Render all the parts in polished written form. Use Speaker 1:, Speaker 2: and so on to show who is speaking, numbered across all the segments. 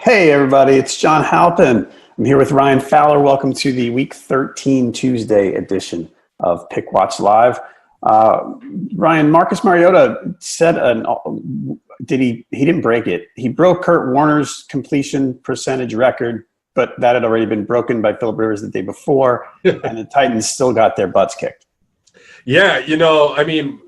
Speaker 1: Hey, everybody, it's John Halpin. I'm here with Ryan Fowler. Welcome to the Week 13 Tuesday edition of Pickwatch Live. Ryan, Marcus Mariota said he didn't break it. He broke Kurt Warner's completion percentage record, but that had already been broken by Phillip Rivers the day before, and the Titans still got their butts kicked.
Speaker 2: Yeah,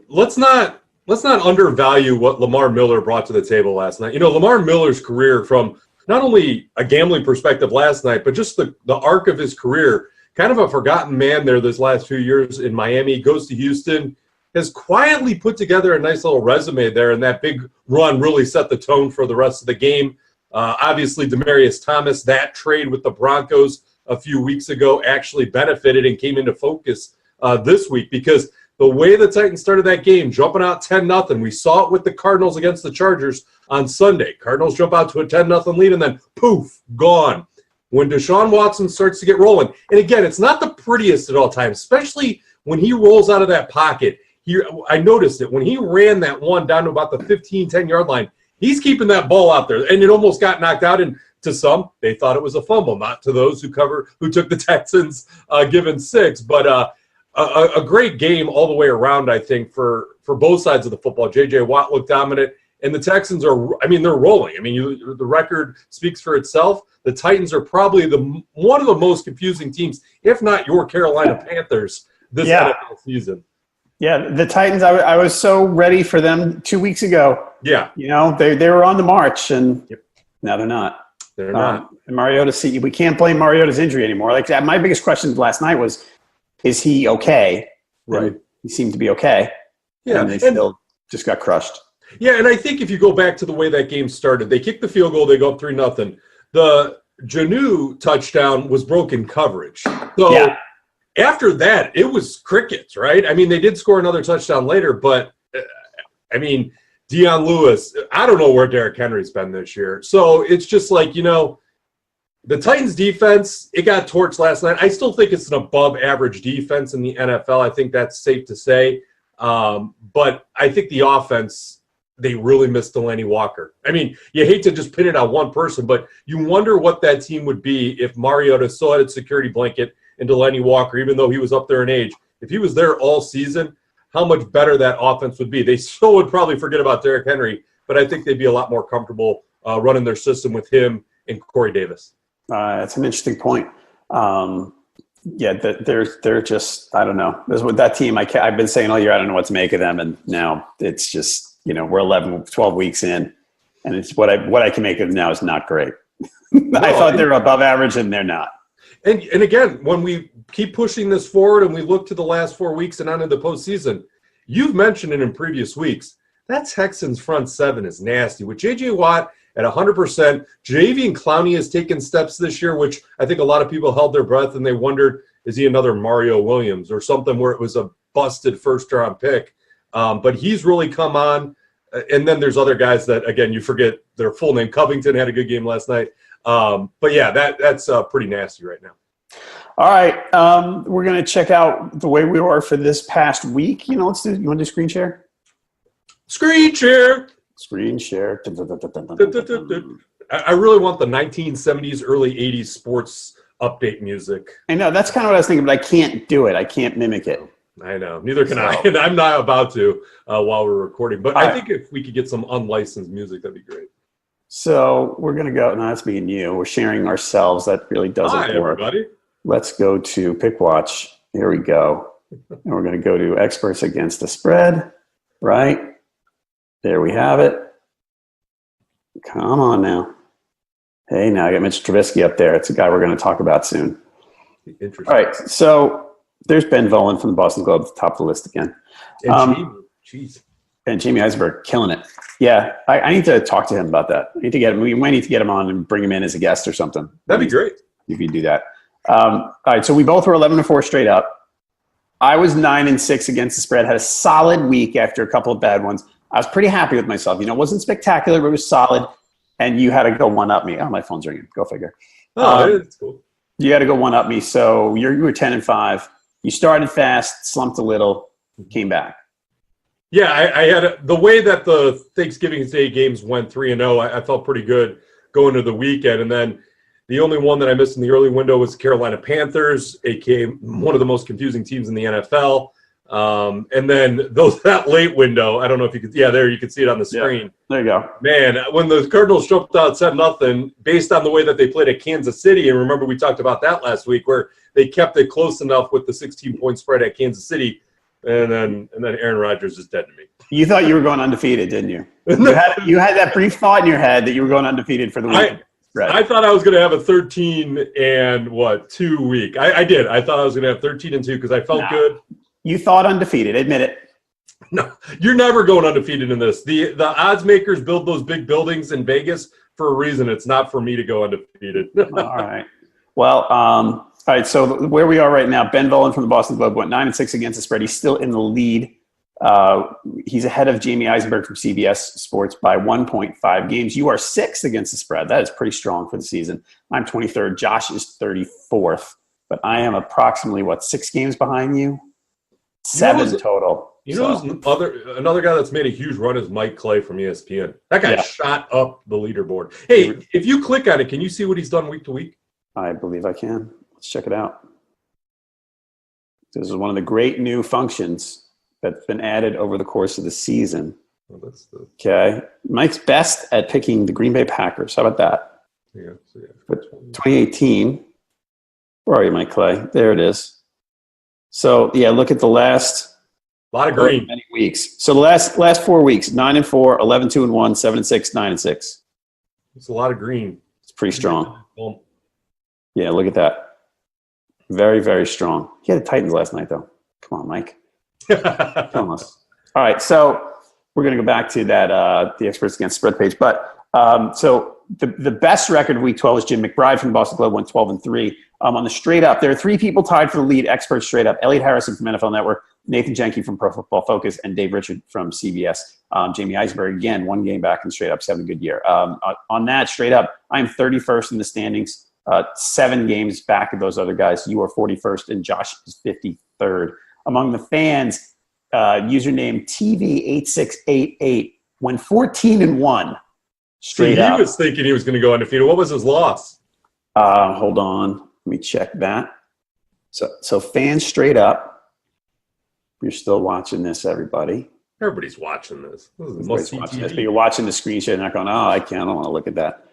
Speaker 2: let's not undervalue what Lamar Miller brought to the table last night. Lamar Miller's career, from not only a gambling perspective last night, but just the arc of his career, kind of a forgotten man there this last few years in Miami, goes to Houston, has quietly put together a nice little resume there, and that big run really set the tone for the rest of the game. Obviously, Demaryius Thomas, that trade with the Broncos a few weeks ago actually benefited and came into focus this week, because the way the Titans started that game, jumping out 10-0, we saw it with the Cardinals against the Chargers on Sunday. Cardinals jump out to a 10-0 lead, and then poof, gone. When Deshaun Watson starts to get rolling, and again, it's not the prettiest at all times, especially when he rolls out of that pocket. I noticed it when he ran that one down to about the 10-yard line. He's keeping that ball out there, and it almost got knocked out. And to some, they thought it was a fumble, not to those who took the Texans given 6. But a great game all the way around, I think, for both sides of the football. J.J. Watt looked dominant, and the Texans they're rolling. The record speaks for itself. The Titans are probably one of the most confusing teams, if not your Carolina Panthers, this NFL season.
Speaker 1: Yeah, the Titans, I was so ready for them 2 weeks ago.
Speaker 2: Yeah.
Speaker 1: They were on the march, and now they're not.
Speaker 2: They're not.
Speaker 1: And Mariota, we can't blame Mariota's injury anymore. Like, my biggest question last night was, is he okay?
Speaker 2: Right.
Speaker 1: And he seemed to be okay.
Speaker 2: Yeah.
Speaker 1: And they still just got crushed.
Speaker 2: Yeah, and I think if you go back to the way that game started, they kicked the field goal, they go up 3-0. The Janu touchdown was broken coverage. So after that, it was crickets, right? They did score another touchdown later, but, Deion Lewis, I don't know where Derrick Henry's been this year. So it's just like, the Titans defense, it got torched last night. I still think it's an above-average defense in the NFL. I think that's safe to say. But I think the offense, they really missed Delanie Walker. You hate to just pin it on one person, but you wonder what that team would be if Mariota still had a security blanket and Delanie Walker, even though he was up there in age. If he was there all season, how much better that offense would be. They still would probably forget about Derrick Henry, but I think they'd be a lot more comfortable running their system with him and Corey Davis.
Speaker 1: That's an interesting point. They're just, I don't know. With that team, I've been saying all year, I don't know what to make of them, and now it's just, we're 11, 12 weeks in, and it's what I can make of them now is not great. I thought they were above average, and they're not.
Speaker 2: And again, when we keep pushing this forward and we look to the last 4 weeks and on into the postseason, you've mentioned it in previous weeks, that Texans front seven is nasty. With J.J. Watt at 100%, Jadeveon Clowney has taken steps this year, which I think a lot of people held their breath and they wondered, is he another Mario Williams or something where it was a busted first-round pick? But he's really come on. And then there's other guys that, again, you forget their full name. Covington had a good game last night. But yeah, that's pretty nasty right now.
Speaker 1: All right, we're going to check out the way we were for this past week. You want to do screen share?
Speaker 2: Screen share.
Speaker 1: Screen share.
Speaker 2: I really want the 1970s, early 80s sports update music.
Speaker 1: I know, that's kind of what I was thinking, but I can't do it. I can't mimic it.
Speaker 2: I know. Neither can I. And I'm not about to while we're recording. But I think if we could get some unlicensed music, that'd be great.
Speaker 1: So we're going to go. No, that's me and you. We're sharing ourselves. That really doesn't work.
Speaker 2: Everybody.
Speaker 1: Let's go to Pickwatch. Here we go. And we're going to go to experts against the spread. Right? There we have it. Come on now. Hey, now I got Mitch Trubisky up there. It's a guy we're going to talk about soon.
Speaker 2: Interesting.
Speaker 1: All right. So there's Ben Volen from the Boston Globe at the top of the list again. And Jamie Eisenberg killing it. Yeah, I need to talk to him about that. I need to get him. We might need to get him on and bring him in as a guest or something.
Speaker 2: That'd be great.
Speaker 1: You can do that. All right, so we both were 11-4 straight up. I was 9-6 against the spread. Had a solid week after a couple of bad ones. I was pretty happy with myself. It wasn't spectacular, but it was solid. And you had to go one-up me. Oh, my phone's ringing. Go figure.
Speaker 2: Oh, that's cool.
Speaker 1: You had to go one-up me. So you were 10-5. You started fast, slumped a little, came back.
Speaker 2: Yeah, I had the way that the Thanksgiving Day games went 3-0. I felt pretty good. going to the weekend. And then the only one that I missed in the early window was the Carolina Panthers, aka one of the most confusing teams in the NFL. And then that late window, I don't know if you could, there you can see it on the screen.
Speaker 1: Yeah, there you go.
Speaker 2: Man, when the Cardinals jumped out 7-0, based on the way that they played at Kansas City, and remember we talked about that last week, where they kept it close enough with the 16-point spread at Kansas City, and then Aaron Rodgers is dead to me.
Speaker 1: You thought you were going undefeated, didn't you? You had that brief thought in your head that you were going undefeated for the week.
Speaker 2: I thought I was going to have a 13-2 week. I did. I thought I was going to have 13-2 because I felt good.
Speaker 1: You thought undefeated. Admit it.
Speaker 2: No, you're never going undefeated in this. The odds makers build those big buildings in Vegas for a reason. It's not for me to go undefeated.
Speaker 1: All right. Well, all right. So where we are right now, Ben Volen from the Boston Globe went 9-6 against the spread. He's still in the lead. He's ahead of Jamie Eisenberg from CBS Sports by 1.5 games. You are 6th against the spread. That is pretty strong for the season. I'm 23rd. Josh is 34th. But I am approximately, 6 games behind you? 7 total.
Speaker 2: Another guy that's made a huge run is Mike Clay from ESPN. That guy shot up the leaderboard. Hey, if you click on it, can you see what he's done week to week?
Speaker 1: I believe I can. Let's check it out. This is one of the great new functions that's been added over the course of the season. Okay. Mike's best at picking the Green Bay Packers. How about that?
Speaker 2: Yeah.
Speaker 1: 2018. Where are you, Mike Clay? There it is. So, look at the last
Speaker 2: a lot of green.
Speaker 1: Many weeks. So the last 4 weeks, 9-4, 11-2-1, 7-6, 9-6.
Speaker 2: It's a lot of green.
Speaker 1: It's pretty strong. Yeah, look at that. Very, very strong. He had the Titans last night, though. Come on, Mike. Come on. All right, so we're going to go back to that the Experts Against Spread page. But so the best record of Week 12 was Jim McBride from the Boston Globe, went 12-3. On the straight up, there are 3 people tied for the lead experts straight up. Elliot Harrison from NFL Network, Nathan Jenke from Pro Football Focus, and Dave Richard from CBS. Jamie Eisenberg, again, 1 game back and straight up, having a good year. On that straight up, I'm 31st in the standings, 7 games back of those other guys. You are 41st, and Josh is 53rd. Among the fans, username TV8688 went 14-1 straight up.
Speaker 2: He was thinking he was going to go undefeated. What was his loss?
Speaker 1: Hold on. Let me check that. So fans straight up. You're still watching this, everybody.
Speaker 2: Everybody's watching this.
Speaker 1: Everybody's watching this, but you're watching the screen share and not going, I don't want to look at that.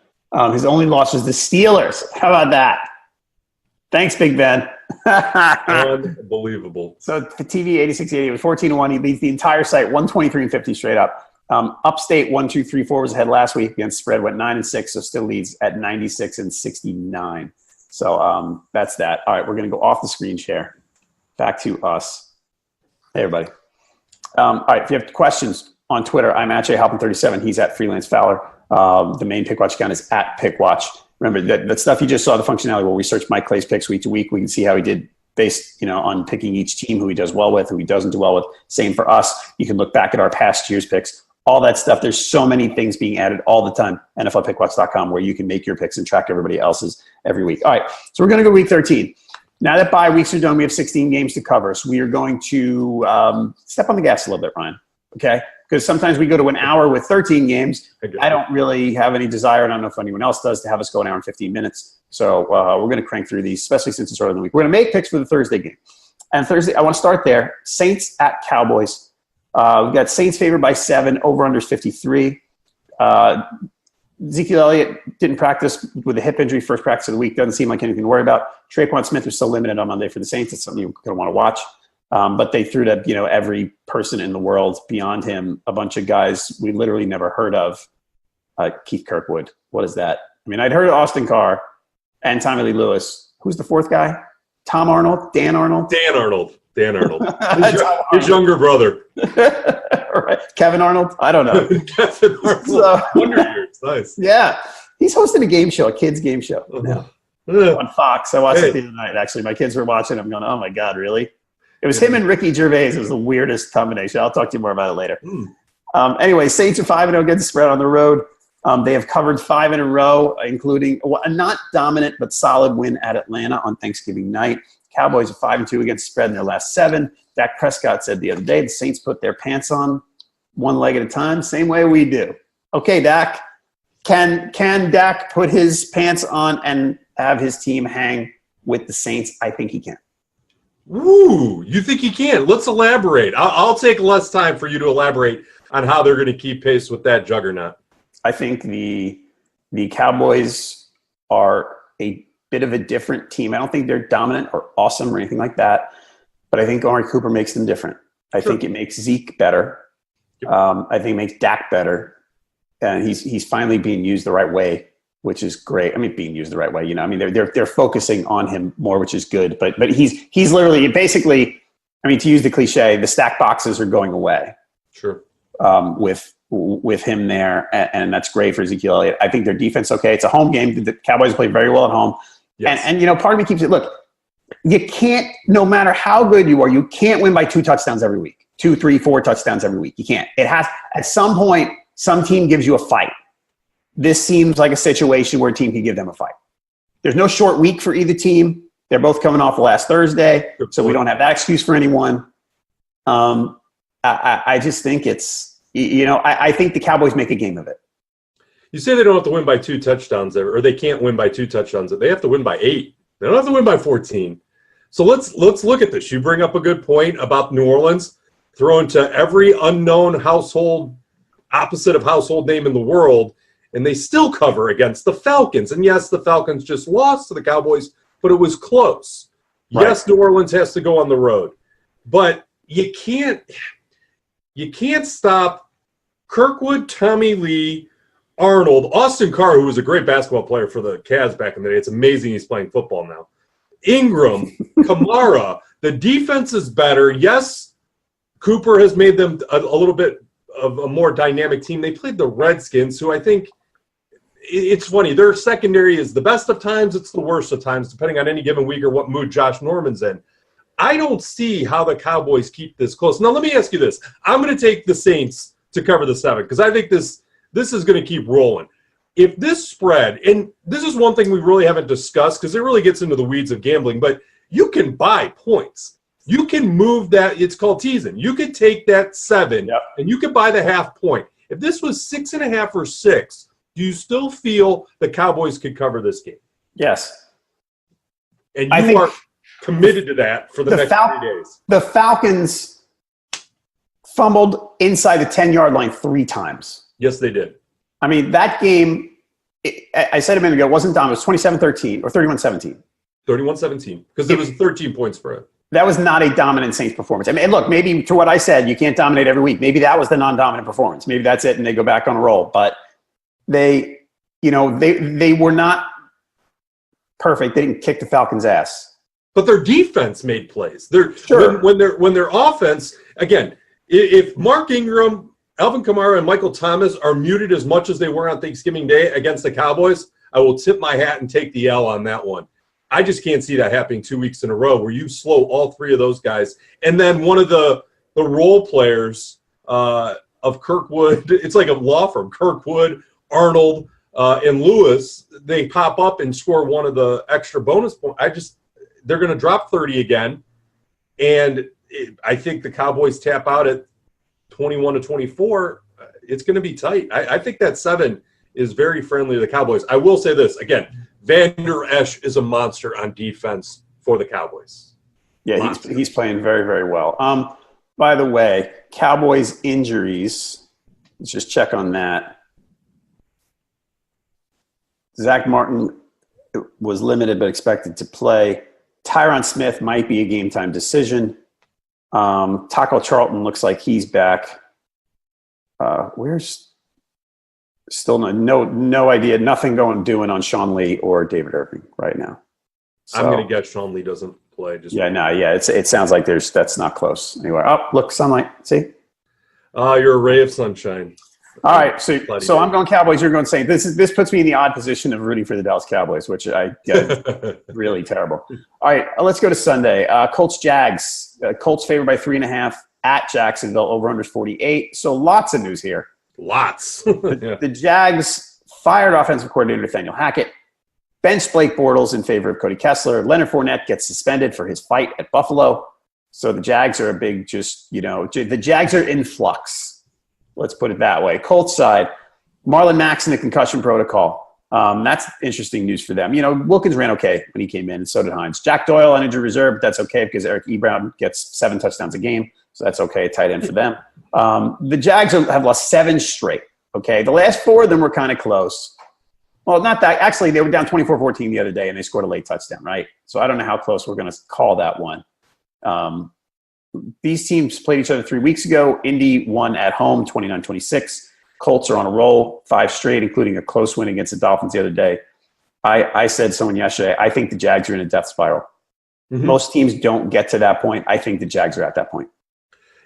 Speaker 1: His only loss was the Steelers. How about that? Thanks, Big Ben.
Speaker 2: Unbelievable.
Speaker 1: So for TV 8680, it was 14-1. He leads the entire site, 123-50 straight up. Upstate 1-2-3-4 was ahead last week against spread, went 9-6, so still leads at 96-69. So that's that. All right, we're going to go off the screen share. Back to us. Hey, everybody. All right, if you have questions on Twitter, I'm at Halpin37. He's at Freelance Fowler. The main Pickwatch account is at Pickwatch. Remember, that stuff you just saw, the functionality where we search Mike Clay's picks week to week. We can see how he did based on picking each team, who he does well with, who he doesn't do well with. Same for us. You can look back at our past year's picks. All that stuff. There's so many things being added all the time. NFLpickwatch.com, where you can make your picks and track everybody else's every week. All right, so we're going to go week 13. Now that bye weeks are done, we have 16 games to cover. So we are going to step on the gas a little bit, Ryan. Okay? Because sometimes we go to an hour with 13 games. I don't really have any desire, and I don't know if anyone else does, to have us go an hour and 15 minutes. So we're going to crank through these, especially since it's early in the week. We're going to make picks for the Thursday game. And Thursday, I want to start there. Saints at Cowboys. We've got Saints favored by 7, over-under 53. Ezekiel Elliott didn't practice with a hip injury, first practice of the week. Doesn't seem like anything to worry about. Traquan Smith was still limited on Monday for the Saints. It's something you're going to want to watch. But they threw to every person in the world beyond him, a bunch of guys we literally never heard of. Keith Kirkwood. What is that? I mean, I'd heard of Austin Carr and Tommy Lee Lewis. Who's the fourth guy? Tom Arnold? Dan Arnold?
Speaker 2: Dan Arnold. His younger brother.
Speaker 1: Right. Kevin Arnold? I don't know.
Speaker 2: Kevin Arnold.
Speaker 1: So,
Speaker 2: Wonder Years. Nice.
Speaker 1: Yeah. He's hosting a game show, a kids' game show on Fox. I watched it the other night, actually. My kids were watching. I'm going, oh, my God, really? It was him and Ricky Gervais. It was the weirdest combination. I'll talk to you more about it later. Anyway, Saints are 5-0 against the spread on the road. They have covered 5 in a row, including a not dominant but solid win at Atlanta on Thanksgiving night. Cowboys are 5-2 against the spread in their last 7. Dak Prescott said the other day the Saints put their pants on one leg at a time, same way we do. Okay, Dak, Can Dak put his pants on and have his team hang with the Saints? I think he can.
Speaker 2: Ooh, you think he can? Let's elaborate. I'll take less time for you to elaborate on how they're going to keep pace with that juggernaut.
Speaker 1: I think the Cowboys are a bit of a different team. I don't think they're dominant or awesome or anything like that, but I think Amari Cooper makes them different. I think it makes Zeke better. I think it makes Dak better. And he's finally being used the right way, which is great. I mean, being used the right way, you know. I mean, they're focusing on him more, which is good. But he's literally basically, I mean, to use the cliche, the stack boxes are going away.
Speaker 2: Sure.
Speaker 1: With him there, and that's great for Ezekiel Elliott. I think their defense okay. It's a home game. The Cowboys play very well at home, and you know, part of me keeps it. Look, you can't. No matter how good you are, you can't win by 2 touchdowns every week. 2, 3, 4 touchdowns every week. You can't. It has at some point. Some team gives you a fight. This seems like a situation where a team can give them a fight. There's no short week for either team. They're both coming off last Thursday, so we don't have that excuse for anyone. I just think it's, you know, I think the Cowboys make a game of it.
Speaker 2: You say they don't have to win by 2 touchdowns, or they can't win by 2 touchdowns. They have to win by 8. They don't have to win by 14. So let's look at this. You bring up a good point about New Orleans, throwing to every unknown household opposite of household name in the world, and they still cover against the Falcons. And yes, the Falcons just lost to the Cowboys, but it was close. Right. Yes, New Orleans has to go on the road, but you can't stop Kirkwood, Tommy Lee, Arnold, Austin Carr, who was a great basketball player for the Cavs back in the day. It's amazing he's playing football now. Ingram, Kamara, the defense is better. Yes, Cooper has made them a little bit of a more dynamic team. They played the Redskins, who I think it's funny. Their secondary is the best of times. It's the worst of times, depending on any given week or what mood Josh Norman's in. I don't see how the Cowboys keep this close. Now, let me ask you this. I'm going to take the Saints to cover the 7 because I think this is going to keep rolling. If this spread, and this is one thing we really haven't discussed because it really gets into the weeds of gambling, but you can buy points. You can move that. It's called teasing. You could take that 7 and you could buy the half point. If this was 6.5 or 6, do you still feel the Cowboys could cover this game?
Speaker 1: Yes.
Speaker 2: And you are committed to that for the next 3 days.
Speaker 1: The Falcons fumbled inside the 10-yard line 3 times.
Speaker 2: Yes, they did.
Speaker 1: I mean, that game, I said a minute ago, it wasn't down. It was 27-13 or 31-17.
Speaker 2: 31-17 because there was a 13-point spread.
Speaker 1: That was not a dominant Saints performance. I mean, look, maybe to what I said, you can't dominate every week. Maybe that was the non-dominant performance. Maybe that's it, and they go back on a roll. But they were not perfect. They didn't kick the Falcons' ass.
Speaker 2: But their defense made plays.
Speaker 1: Sure.
Speaker 2: When their offense, again, if Mark Ingram, Alvin Kamara, and Michael Thomas are muted as much as they were on Thanksgiving Day against the Cowboys, I will tip my hat and take the L on that one. I just can't see that happening 2 weeks in a row where you slow all 3 of those guys. And then one of the role players of Kirkwood, it's like a law firm, Kirkwood, Arnold, and Lewis, they pop up and score one of the extra bonus points. They're going to drop 30 again. And I think the Cowboys tap out at 21-24. It's going to be tight. I think that 7 is very friendly to the Cowboys. I will say this, again, Van Der Esch is a monster on defense for the Cowboys.
Speaker 1: Yeah, he's playing very, very well. By the way, Cowboys injuries, let's just check on that. Zach Martin was limited but expected to play. Tyron Smith might be a game-time decision. Taco Charlton looks like he's back. Where's still no idea. Nothing doing on Sean Lee or David Irving right now. So,
Speaker 2: I'm going to guess Sean Lee doesn't play.
Speaker 1: It sounds like that's not close anywhere. Oh, look, sunlight. See?
Speaker 2: You're a ray of sunshine.
Speaker 1: All right, so I'm going Cowboys. You're going Saints. This puts me in the odd position of rooting for the Dallas Cowboys, which I get really terrible. All right, let's go to Sunday. Colts Jags. Colts favored by 3.5 at Jacksonville. Over under 48. So lots of news here.
Speaker 2: Lots.
Speaker 1: The Jags fired offensive coordinator Nathaniel Hackett, benched Blake Bortles in favor of Cody Kessler. Leonard Fournette gets suspended for his fight at Buffalo. So the Jags are a big the Jags are in flux. Let's put it that way. Colts side, Marlon Mack's in the concussion protocol. That's interesting news for them. Wilkins ran okay when he came in, and so did Hines. Jack Doyle on injured reserve, but that's okay because Eric Ebron gets 7 touchdowns a game, so that's okay, tight end for them. The Jags have lost 7 straight, okay? The last 4 of them were kind of close. Well, not that. Actually, they were down 24-14 the other day, and they scored a late touchdown, right? So I don't know how close we're going to call that one. These teams played each other 3 weeks ago. Indy won at home, 29-26. Colts are on a roll, 5 straight, including a close win against the Dolphins the other day. I said someone yesterday, I think the Jags are in a death spiral. Mm-hmm. Most teams don't get to that point. I think the Jags are at that point.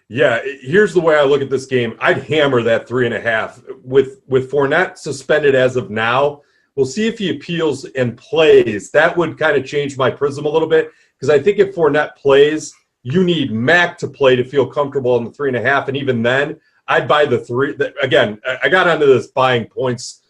Speaker 2: Yeah, here's the way I look at this game. I'd hammer that 3.5. With Fournette suspended as of now, we'll see if he appeals and plays. That would kind of change my prism a little bit because I think if Fournette plays, you need Mac to play to feel comfortable in the 3.5. And even then, I'd buy the 3. Again, I got onto this buying points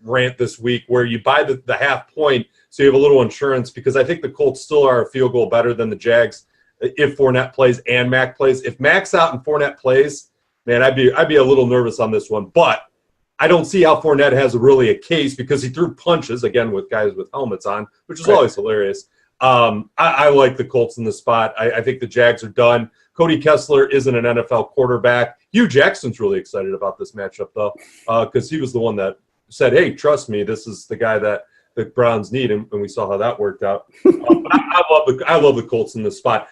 Speaker 2: rant this week where you buy the half point so you have a little insurance because I think the Colts still are a field goal better than the Jags if Fournette plays and Mac plays. If Mac's out and Fournette plays, man, I'd be a little nervous on this one. But I don't see how Fournette has really a case because he threw punches, again, with guys with helmets on, which is always hilarious. I like the Colts in the spot. I think the Jags are done. Cody Kessler isn't an NFL quarterback. Hugh Jackson's really excited about this matchup, though, because he was the one that said, hey, trust me, this is the guy that the Browns need, and we saw how that worked out. I love the Colts in this spot.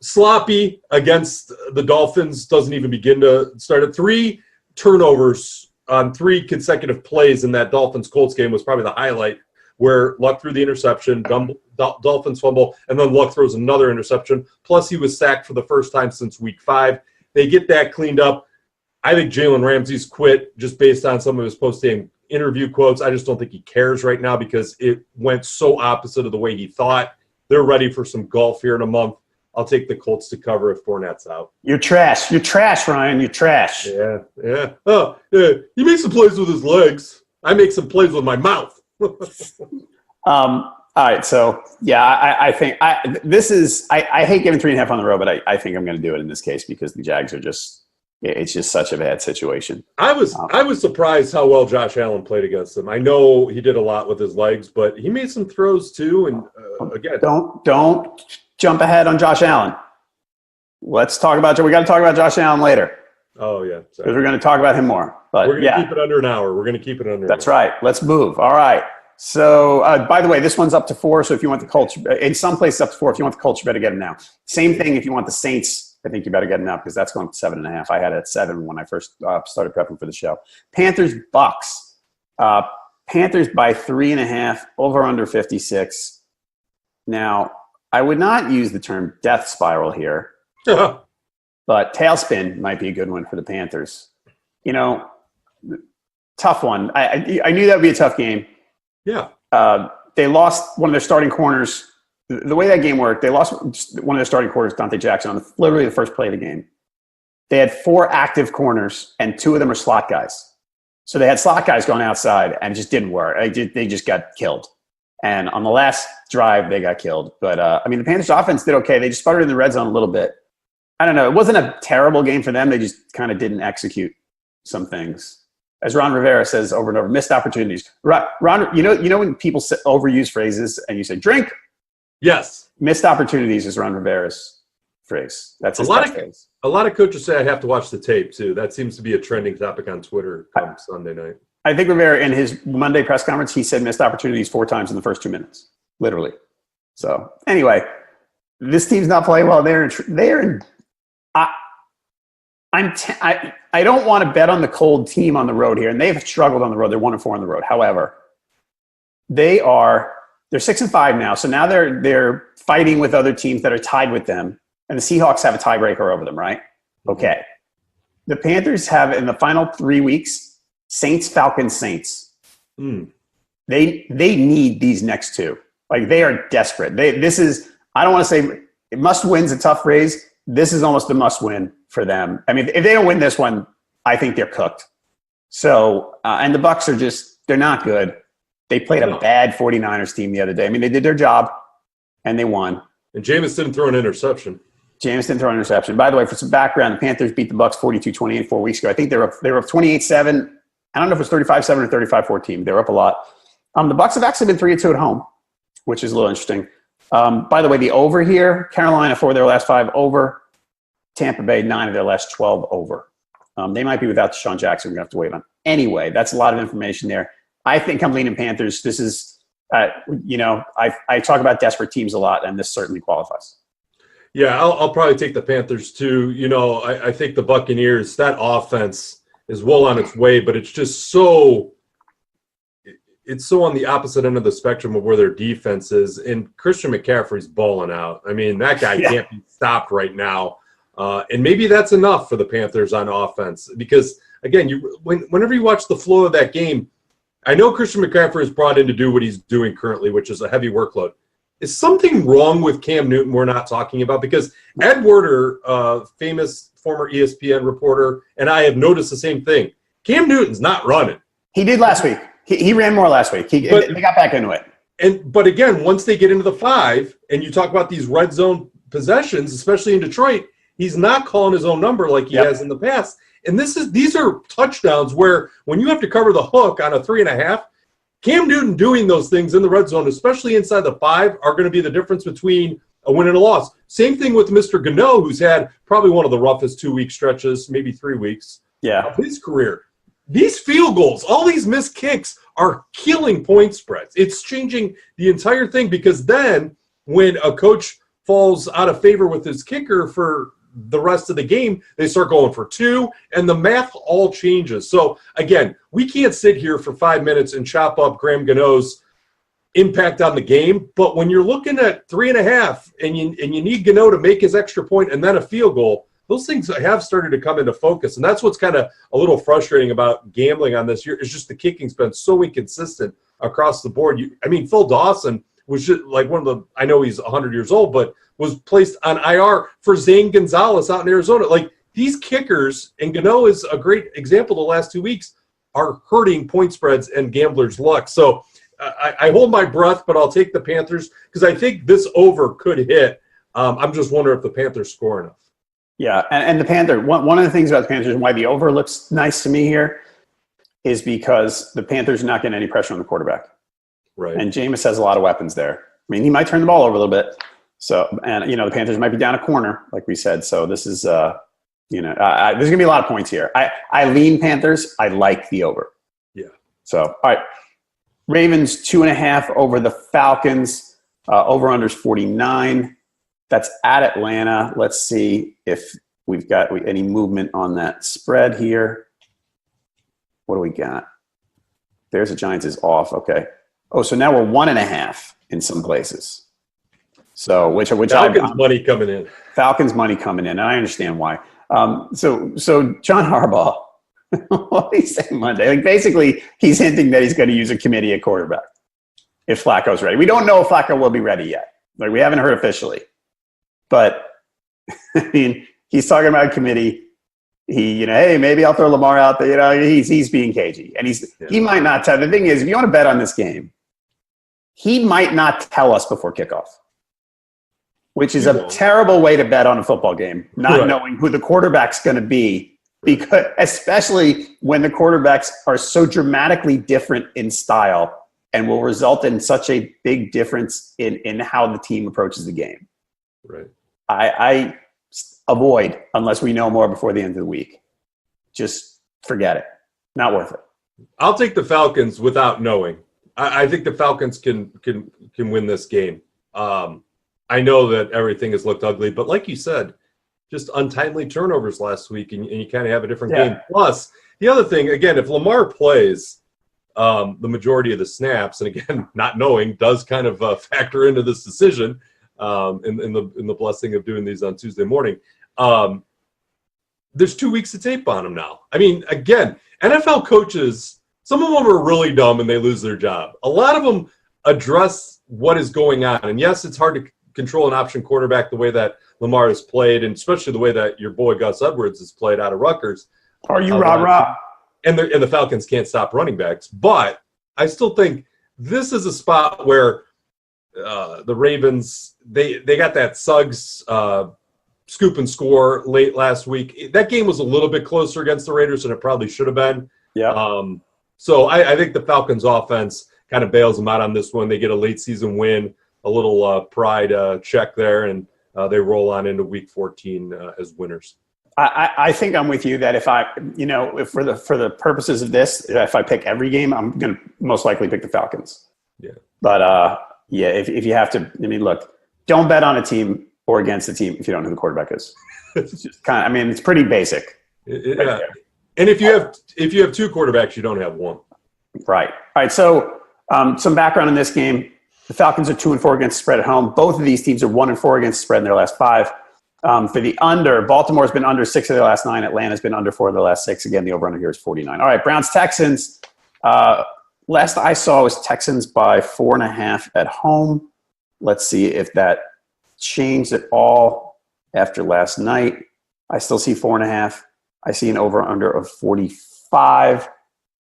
Speaker 2: Sloppy against the Dolphins doesn't even begin to start at 3 turnovers on 3 consecutive plays in that Dolphins-Colts game was probably the highlight, where Luck threw the interception, Dolphins fumble, and then Luck throws another interception. Plus, he was sacked for the first time since week 5. They get that cleaned up. I think Jalen Ramsey's quit just based on some of his post-game interview quotes. I just don't think he cares right now because it went so opposite of the way he thought. They're ready for some golf here in a month. I'll take the Colts to cover if Fournette's out.
Speaker 1: You're trash. You're trash, Ryan. You're trash.
Speaker 2: Yeah. Oh, yeah. He makes some plays with his legs. I make some plays with my mouth.
Speaker 1: All right. So, yeah, I think this is – I hate giving 3.5 on the road, but I think I'm going to do it in this case because the Jags are just – it's just such a bad situation.
Speaker 2: I was surprised how well Josh Allen played against them. I know he did a lot with his legs, but he made some throws too. And again,
Speaker 1: don't jump ahead on Josh Allen. Let's talk about – we got to talk about Josh Allen later.
Speaker 2: Oh, yeah.
Speaker 1: Because we're going to talk about him more. But
Speaker 2: we're going to keep it under an hour.
Speaker 1: That's right. Let's move. All right. So, by the way, this one's up to 4. So if you want the Colts – in some places up to 4. If you want the Colts, you better get them now. Same thing if you want the Saints – I think you better get them now because that's going to 7.5. I had it at 7 when I first started prepping for the show. Panthers, Bucks. Panthers by 3.5, over under 56. Now, I would not use the term death spiral here, but tailspin might be a good one for the Panthers. Tough one. I knew that would be a tough game.
Speaker 2: Yeah.
Speaker 1: They lost one of their starting corners. The way that game worked, they lost one of their starting corners, Dante Jackson, on literally the first play of the game. They had 4 active corners, and 2 of them are slot guys. So they had slot guys going outside, and it just didn't work. They just got killed. And on the last drive, they got killed. But, the Panthers' offense did okay. They just sputtered in the red zone a little bit. I don't know. It wasn't a terrible game for them. They just kind of didn't execute some things. As Ron Rivera says over and over, missed opportunities. Ron, you know when people overuse phrases and you say, drink?
Speaker 2: Yes.
Speaker 1: Missed opportunities is Ron Rivera's phrase. That's his phrase.
Speaker 2: A lot of coaches say I have to watch the tape, too. That seems to be a trending topic on Twitter come Sunday night.
Speaker 1: I think Rivera, in his Monday press conference, he said missed opportunities 4 times in the first 2 minutes. Literally. So, anyway, this team's not playing well. I don't want to bet on the cold team on the road here, and they've struggled on the road. They're 1-4 on the road. However, they're 6-5 now, so now they're fighting with other teams that are tied with them, and the Seahawks have a tiebreaker over them, right? Okay. The Panthers have, in the final 3 weeks, Saints, Falcons, Saints. They need these next 2. Like, they are desperate. This is, I don't want to say must win's a tough phrase. This is almost a must win for them. I mean, if they don't win this one, I think they're cooked. So, and the Bucs are they're not good. They played a bad 49ers team the other day. I mean, they did their job, and they won.
Speaker 2: And Jameis didn't throw an interception.
Speaker 1: Jameis didn't throw an interception. By the way, for some background, the Panthers beat the Bucs 42-28 4 weeks ago. I think they were up 28-7. I don't know if it was 35-7 or 35-14. They were up a lot. The Bucs have actually been 3-2 at home, which is a little interesting. By the way, the over here, Carolina 4 of their last 5 over, Tampa Bay 9 of their last 12 over. They might be without Deshaun Jackson. We're going to have to wait on. Anyway, that's a lot of information there. I think I'm leaning Panthers. This is, I talk about desperate teams a lot, and this certainly qualifies.
Speaker 2: Yeah, I'll probably take the Panthers too. I think the Buccaneers, that offense is well on its way, but it's just so on the opposite end of the spectrum of where their defense is. And Christian McCaffrey's balling out. I mean, that guy can't be stopped right now. And maybe that's enough for the Panthers on offense because, again, whenever you watch the flow of that game, I know Christian McCaffrey is brought in to do what he's doing currently, which is a heavy workload. Is something wrong with Cam Newton we're not talking about? Because Ed Werder, famous former ESPN reporter, and I have noticed the same thing. Cam Newton's not running.
Speaker 1: He did last week. He ran more last week. They got back into it.
Speaker 2: But again, once they get into the 5, and you talk about these red zone possessions, especially in Detroit, he's not calling his own number like he has in the past. And these are touchdowns where when you have to cover the hook on a 3.5, Cam Newton doing those things in the red zone, especially inside the 5, are going to be the difference between a win and a loss. Same thing with Mr. Gano, who's had probably one of the roughest 2-week stretches, maybe 3 weeks of his career. These field goals, all these missed kicks are killing point spreads. It's changing the entire thing because then when a coach falls out of favor with his kicker for the rest of the game, they start going for 2, and the math all changes. So, again, we can't sit here for 5 minutes and chop up Graham Gano's impact on the game, but when you're looking at 3.5 and you need Gano to make his extra point and then a field goal, those things have started to come into focus, and that's what's kind of a little frustrating about gambling on this year is just the kicking's been so inconsistent across the board. Phil Dawson was just like one of the – I know he's 100 years old, but was placed on IR for Zane Gonzalez out in Arizona. Like, these kickers, and Gano is a great example the last 2 weeks, are hurting point spreads and gamblers' luck. So I hold my breath, but I'll take the Panthers because I think this over could hit. I'm just wondering if the Panthers score enough.
Speaker 1: Yeah, and the Panthers, one of the things about the Panthers and why the over looks nice to me here is because the Panthers are not getting any pressure on the quarterback.
Speaker 2: Right.
Speaker 1: And Jameis has a lot of weapons there. I mean, he might turn the ball over a little bit. So, and, the Panthers might be down a corner, like we said. So this is, there's going to be a lot of points here. I lean Panthers. I like the over.
Speaker 2: Yeah.
Speaker 1: So, all right. Ravens 2.5 over the Falcons. Over-unders 49. That's at Atlanta. Let's see if we've got any movement on that spread here. What do we got? There's the Giants is off. Okay. Oh, so now we're 1.5 in some places. So which
Speaker 2: Falcons money coming in.
Speaker 1: Falcons money coming in, and I understand why. So John Harbaugh, what did he say Monday? Like basically, he's hinting that he's going to use a committee at quarterback if Flacco's ready. We don't know if Flacco will be ready yet. Like we haven't heard officially. But, I mean, he's talking about a committee. Hey, maybe I'll throw Lamar out there. He's being cagey. And he might not tell. The thing is, if you want to bet on this game, he might not tell us before kickoff, which is a terrible way to bet on a football game, not knowing who the quarterback's going to be, because especially when the quarterbacks are so dramatically different in style and will result in such a big difference in how the team approaches the game.
Speaker 2: Right.
Speaker 1: I avoid unless we know more before the end of the week. Just forget it. Not worth it.
Speaker 2: I'll take the Falcons without knowing. I think the Falcons can win this game. I know that everything has looked ugly, but like you said, just untimely turnovers last week, and you kind of have a different game. Plus, the other thing, again, if Lamar plays the majority of the snaps, and again, not knowing does kind of factor into this decision. In the blessing of doing these on Tuesday morning. There's 2 weeks of tape on them now. I mean, again, NFL coaches, some of them are really dumb and they lose their job. A lot of them address what is going on. And yes, it's hard to control an option quarterback the way that Lamar has played, and especially the way that your boy Gus Edwards has played out of Rutgers.
Speaker 1: Are you rah-rah?
Speaker 2: And the Falcons can't stop running backs. But I still think this is a spot where the Ravens, they got that Suggs scoop and score late last week. That game was a little bit closer against the Raiders than it probably should have been.
Speaker 1: Yeah.
Speaker 2: So I think the Falcons offense kind of bails them out on this one. They get a late season win, a little pride check there, and they roll on into Week 14 as winners.
Speaker 1: I think I'm with you that if for the purposes of this, if I pick every game, I'm going to most likely pick the Falcons.
Speaker 2: Yeah.
Speaker 1: But if you have to, look, don't bet on a team or against a team if you don't know who the quarterback is. It's just it's pretty basic.
Speaker 2: Yeah. And if you have two quarterbacks, you don't have one.
Speaker 1: Right. All right. So some background in this game: the Falcons are 2-4 against the spread at home. Both of these teams are 1-4 against the spread in their last 5. For the under, Baltimore's been under 6 of their last 9. Atlanta's been under 4 of their last 6. Again, the over-under here is 49. All right, Browns-Texans. Last I saw was Texans by 4.5 at home. Let's see if that changed at all after last night. I still see 4.5. I see an over-under of 45,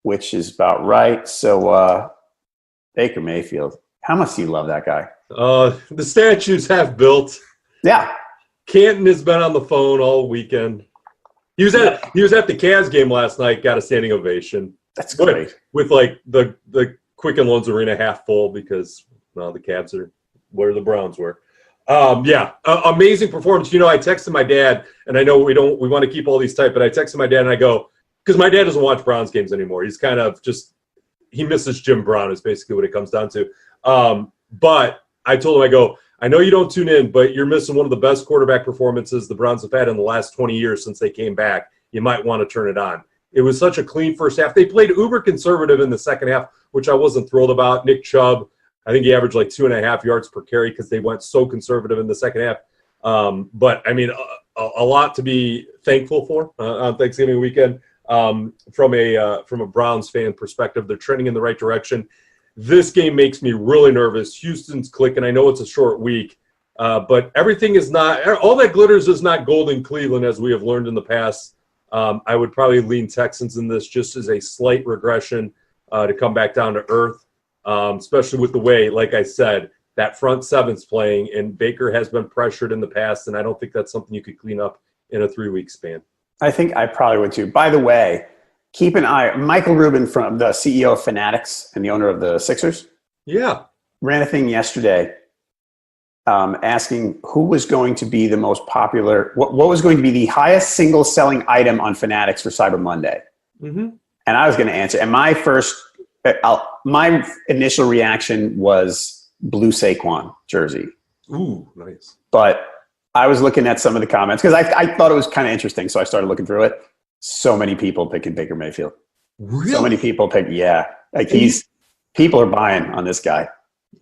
Speaker 1: which is about right. So Baker Mayfield, how much do you love that guy?
Speaker 2: The statues have built.
Speaker 1: Yeah.
Speaker 2: Canton has been on the phone all weekend. He was at the Cavs game last night, got a standing ovation.
Speaker 1: That's great.
Speaker 2: With like the Quicken Loans Arena half full because the Cavs are where the Browns were. Amazing performance. I texted my dad, and I know we want to keep all these tight, but I texted my dad and I go, because my dad doesn't watch Browns games anymore. He's kind of he misses Jim Brown is basically what it comes down to. But I told him, I go, I know you don't tune in, but you're missing one of the best quarterback performances the Browns have had in the last 20 years since they came back. You might want to turn it on. It was such a clean first half. They played uber conservative in the second half, which I wasn't thrilled about. Nick Chubb, I think he averaged like 2.5 yards per carry because they went so conservative in the second half. But a lot to be thankful for on Thanksgiving weekend. From a Browns fan perspective, they're trending in the right direction. This game makes me really nervous. Houston's clicking. I know it's a short week, but everything is not – all that glitters is not gold in Cleveland, as we have learned in the past. I would probably lean Texans in this just as a slight regression to come back down to earth, especially with the way, like I said, that front seven's playing, and Baker has been pressured in the past, and I don't think that's something you could clean up in a 3-week span.
Speaker 1: I think I probably would too. By the way, keep an eye. Michael Rubin, from the CEO of Fanatics and the owner of the Sixers, ran a thing yesterday asking who was going to be the most popular, what was going to be the highest single selling item on Fanatics for Cyber Monday. Mm-hmm. And I was going to answer. And my initial reaction was blue Saquon jersey.
Speaker 2: Ooh, nice.
Speaker 1: But I was looking at some of the comments because I thought it was kind of interesting. So I started looking through it. So many people picking Baker Mayfield.
Speaker 2: Really?
Speaker 1: So many people pick, people are buying on this guy.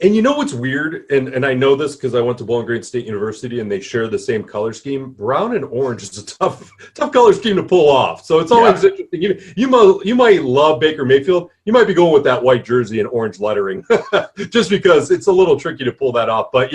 Speaker 2: And you know what's weird? And I know this because I went to Bowling Green State University and they share the same color scheme. Brown and orange is a tough color scheme to pull off. So it's always interesting. You might love Baker Mayfield. You might be going with that white jersey and orange lettering just because it's a little tricky to pull that off. But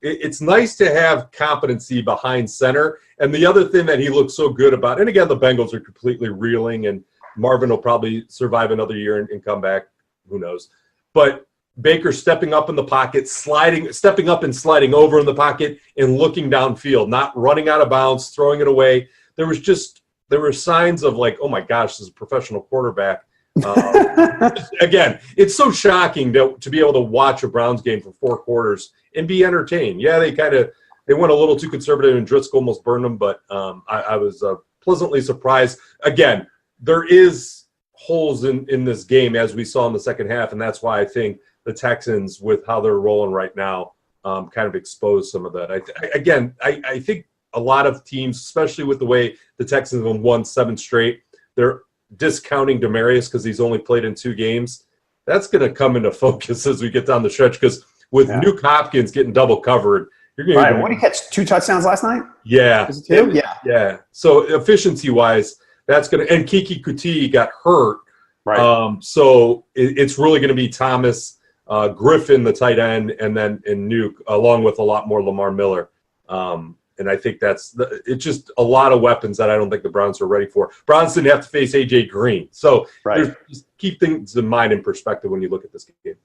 Speaker 2: it's nice to have competency behind center. And the other thing that he looks so good about, and again, the Bengals are completely reeling, and Marvin will probably survive another year and come back. Who knows? But Baker stepping up in the pocket, stepping up and sliding over in the pocket and looking downfield, not running out of bounds, throwing it away. There were signs of like, oh my gosh, this is a professional quarterback. Again, it's so shocking to be able to watch a Browns game for 4 quarters and be entertained. Yeah, they went a little too conservative and Driscoll almost burned them, but I was pleasantly surprised. Again, there is holes in this game as we saw in the second half, and that's why I think the Texans, with how they're rolling right now, kind of exposed some of that. I think a lot of teams, especially with the way the Texans have won 7 straight, they're discounting Demaryius because he's only played in 2 games. That's going to come into focus as we get down the stretch because with Nuke Hopkins getting double covered, you're going to
Speaker 1: What did he catch? 2 touchdowns last night?
Speaker 2: Yeah.
Speaker 1: Was it 2?
Speaker 2: Yeah. So efficiency-wise, that's going to – and Kiki Kuti got hurt.
Speaker 1: Right.
Speaker 2: So it's really going to be Thomas, Griffin, the tight end, and Nuke, along with a lot more Lamar Miller. And I think it's just a lot of weapons that I don't think the Browns are ready for. Browns didn't have to face A.J. Green. So just keep things in mind in perspective when you look at this game.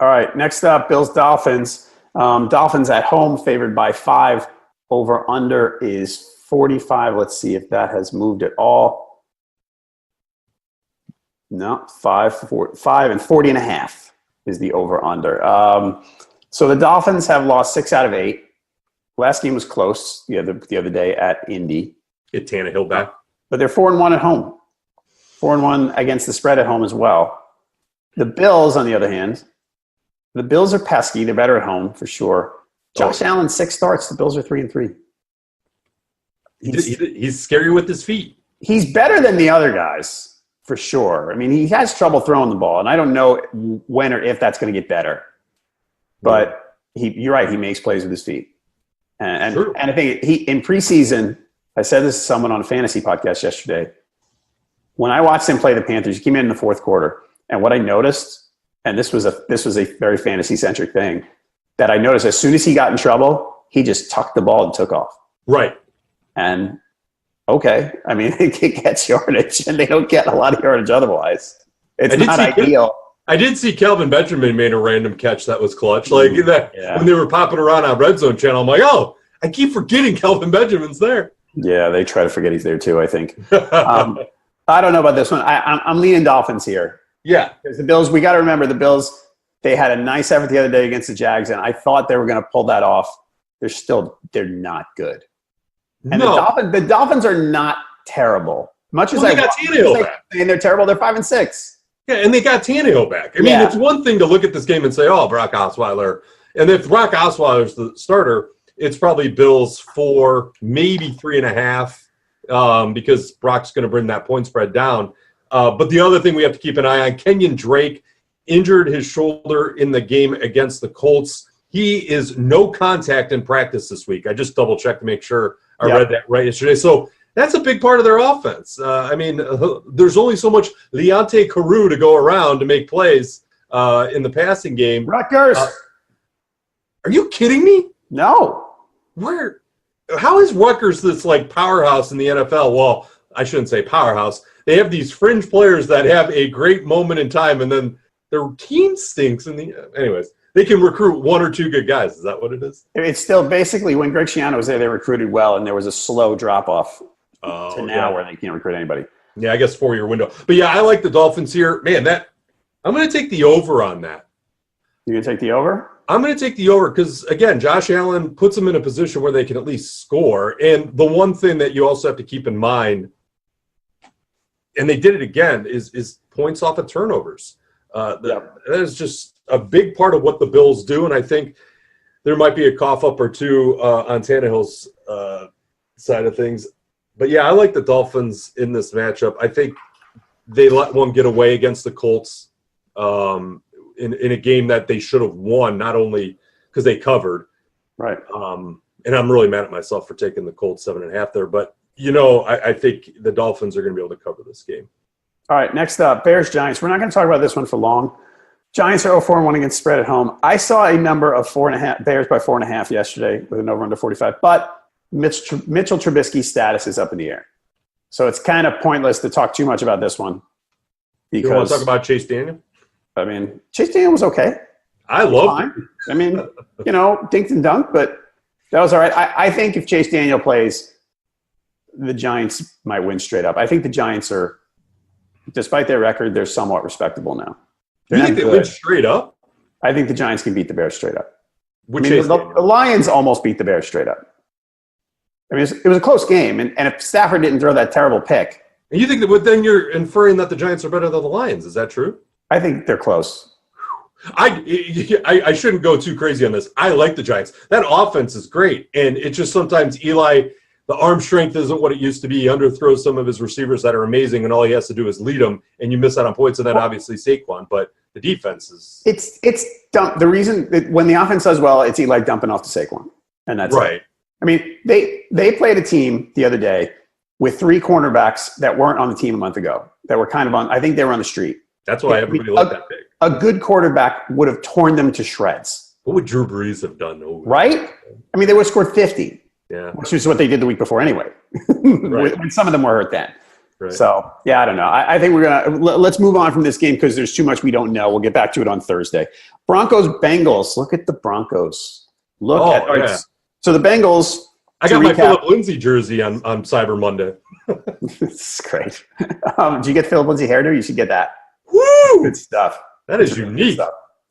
Speaker 1: All right, next up, Bills-Dolphins. Dolphins at home favored by 5. Over-under is 45. Let's see if that has moved at all. No, 5 and 40 and a half is the over-under. So the Dolphins have lost 6 out of 8. Last game was close the other day at Indy.
Speaker 2: Get Tannehill back.
Speaker 1: But they're 4-1 at home. 4-1 against the spread at home as well. The Bills, on the other hand, the Bills are pesky. They're better at home for sure. Josh Allen, 6 starts. The Bills are 3-3.
Speaker 2: He's scary with his feet.
Speaker 1: He's better than the other guys for sure. I mean, he has trouble throwing the ball, and I don't know when or if that's going to get better. But you're right. He makes plays with his feet. And I think in preseason, I said this to someone on a fantasy podcast yesterday. When I watched him play the Panthers, he came in the fourth quarter, and what I noticed, and this was a very fantasy-centric thing, that I noticed as soon as he got in trouble, he just tucked the ball and took off.
Speaker 2: Right.
Speaker 1: And, okay, I mean, it gets yardage, and they don't get a lot of yardage otherwise. It's not ideal.
Speaker 2: I did see Kelvin Benjamin made a random catch that was clutch. Like that when they were popping around on Red Zone Channel, I'm like, oh, I keep forgetting Kelvin Benjamin's there. Yeah,
Speaker 1: they try to forget he's there too, I think. I don't know about this one. I'm leaning Dolphins here.
Speaker 2: Yeah.
Speaker 1: Because the Bills, we got to remember the Bills, they had a nice effort the other day against the Jags, and I thought they were going to pull that off. They're not good. And the Dolphins are not terrible. Much as
Speaker 2: they got Tannehill back.
Speaker 1: And they're terrible, they're 5-6.
Speaker 2: Yeah, and they got Tannehill back. I mean, it's one thing to look at this game and say, oh, Brock Osweiler. And if Brock Osweiler's the starter, it's probably Bills 4, maybe 3.5, because Brock's going to bring that point spread down. But the other thing we have to keep an eye on, Kenyon Drake injured his shoulder in the game against the Colts. He is no contact in practice this week. I just double-checked to make sure I read that right yesterday. So that's a big part of their offense. I mean, there's only so much Leonte Carew to go around to make plays in the passing game.
Speaker 1: Rutgers.
Speaker 2: Are you kidding me?
Speaker 1: No.
Speaker 2: How is Rutgers this like powerhouse in the NFL? Well, I shouldn't say powerhouse. They have these fringe players that have a great moment in time, and then their team stinks. Anyways, they can recruit 1 or 2 good guys. Is that what it is?
Speaker 1: It's still basically when Greg Schiano was there, they recruited well, and there was a slow drop-off to now where they can't recruit anybody.
Speaker 2: Yeah, I guess 4-year window. But, yeah, I like the Dolphins here. Man, I'm going to take the over on that.
Speaker 1: You're going to take the over?
Speaker 2: I'm going to take the over because, again, Josh Allen puts them in a position where they can at least score. And the one thing that you also have to keep in mind, and they did it again, is points off of turnovers. That is just a big part of what the Bills do, and I think there might be a cough-up or two on Tannehill's side of things. But, yeah, I like the Dolphins in this matchup. I think they let one get away against the Colts in a game that they should have won, not only because they covered.
Speaker 1: Right.
Speaker 2: And I'm really mad at myself for taking the Colts 7.5 there. But, I think the Dolphins are going to be able to cover this game.
Speaker 1: All right, next up, Bears-Giants. We're not going to talk about this one for long. Giants are 0-4-1 against spread at home. I saw a number of 4.5 Bears by 4.5 yesterday with an over under 45. But Mitchell Trubisky's status is up in the air, so it's kind of pointless to talk too much about this one.
Speaker 2: Because you want to talk about Chase Daniel?
Speaker 1: I mean, Chase Daniel was okay.
Speaker 2: I love him.
Speaker 1: I mean, dinked and dunked, but that was all right. I think if Chase Daniel plays, the Giants might win straight up. I think the Giants are, despite their record, they're somewhat respectable now.
Speaker 2: You think they win straight up?
Speaker 1: I think the Giants can beat the Bears straight up. The Lions almost beat the Bears straight up. I mean, it was a close game, and if Stafford didn't throw that terrible pick.
Speaker 2: And you think that then you're inferring that the Giants are better than the Lions. Is that true?
Speaker 1: I think they're close.
Speaker 2: I shouldn't go too crazy on this. I like the Giants. That offense is great, and it's just sometimes Eli, the arm strength isn't what it used to be. He underthrows some of his receivers that are amazing, and all he has to do is lead them, and you miss out on points, and then obviously Saquon. But the defense is –
Speaker 1: It's dumb. The reason when the offense does well, it's Eli dumping off to Saquon, and that's
Speaker 2: right.
Speaker 1: It. I mean, they played a team the other day with 3 cornerbacks that weren't on the team a month ago, that were kind of on – I think they were on the street.
Speaker 2: That's why everybody looked that big.
Speaker 1: A good quarterback would have torn them to shreds.
Speaker 2: What would Drew Brees have done?
Speaker 1: Right? I mean, they would have scored 50.
Speaker 2: Yeah.
Speaker 1: Which is what they did the week before anyway.
Speaker 2: Right.
Speaker 1: When some of them were hurt then.
Speaker 2: Right.
Speaker 1: So, yeah, I don't know. I think we're going to – let's move on from this game because there's too much we don't know. We'll get back to it on Thursday. Broncos-Bengals. Look at the Broncos. So the Bengals
Speaker 2: I got my Philip Lindsay jersey on Cyber Monday.
Speaker 1: This is great. Did you get Philip Lindsay hairdo? You should get that.
Speaker 2: Woo!
Speaker 1: Good stuff.
Speaker 2: That is unique.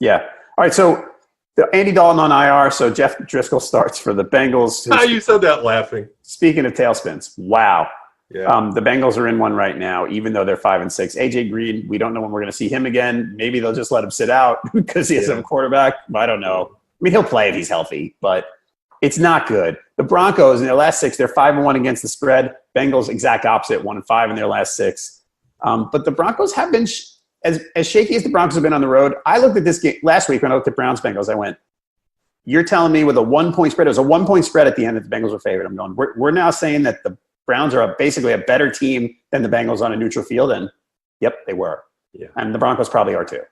Speaker 1: Yeah. All right, so Andy Dalton on IR, so Jeff Driscoll starts for the Bengals.
Speaker 2: You said that laughing.
Speaker 1: Speaking of tailspins, wow.
Speaker 2: Yeah.
Speaker 1: The Bengals are in one right now, even though they're 5-6. AJ Green, we don't know when we're going to see him again. Maybe they'll just let him sit out because he has a quarterback. I don't know. I mean, he'll play if he's healthy, but it's not good. The Broncos in their last 6, they're 5-1 against the spread. Bengals exact opposite, 1-5 in their last 6. But the Broncos have been as shaky as the Broncos have been on the road. I looked at this game last week when I looked at Browns Bengals. I went, "You're telling me with a 1-point spread?" It was a 1-point spread at the end that the Bengals were favored. I'm going, we're now saying that the Browns are basically a better team than the Bengals on a neutral field, and yep, they were.
Speaker 2: Yeah,
Speaker 1: and the Broncos probably are too.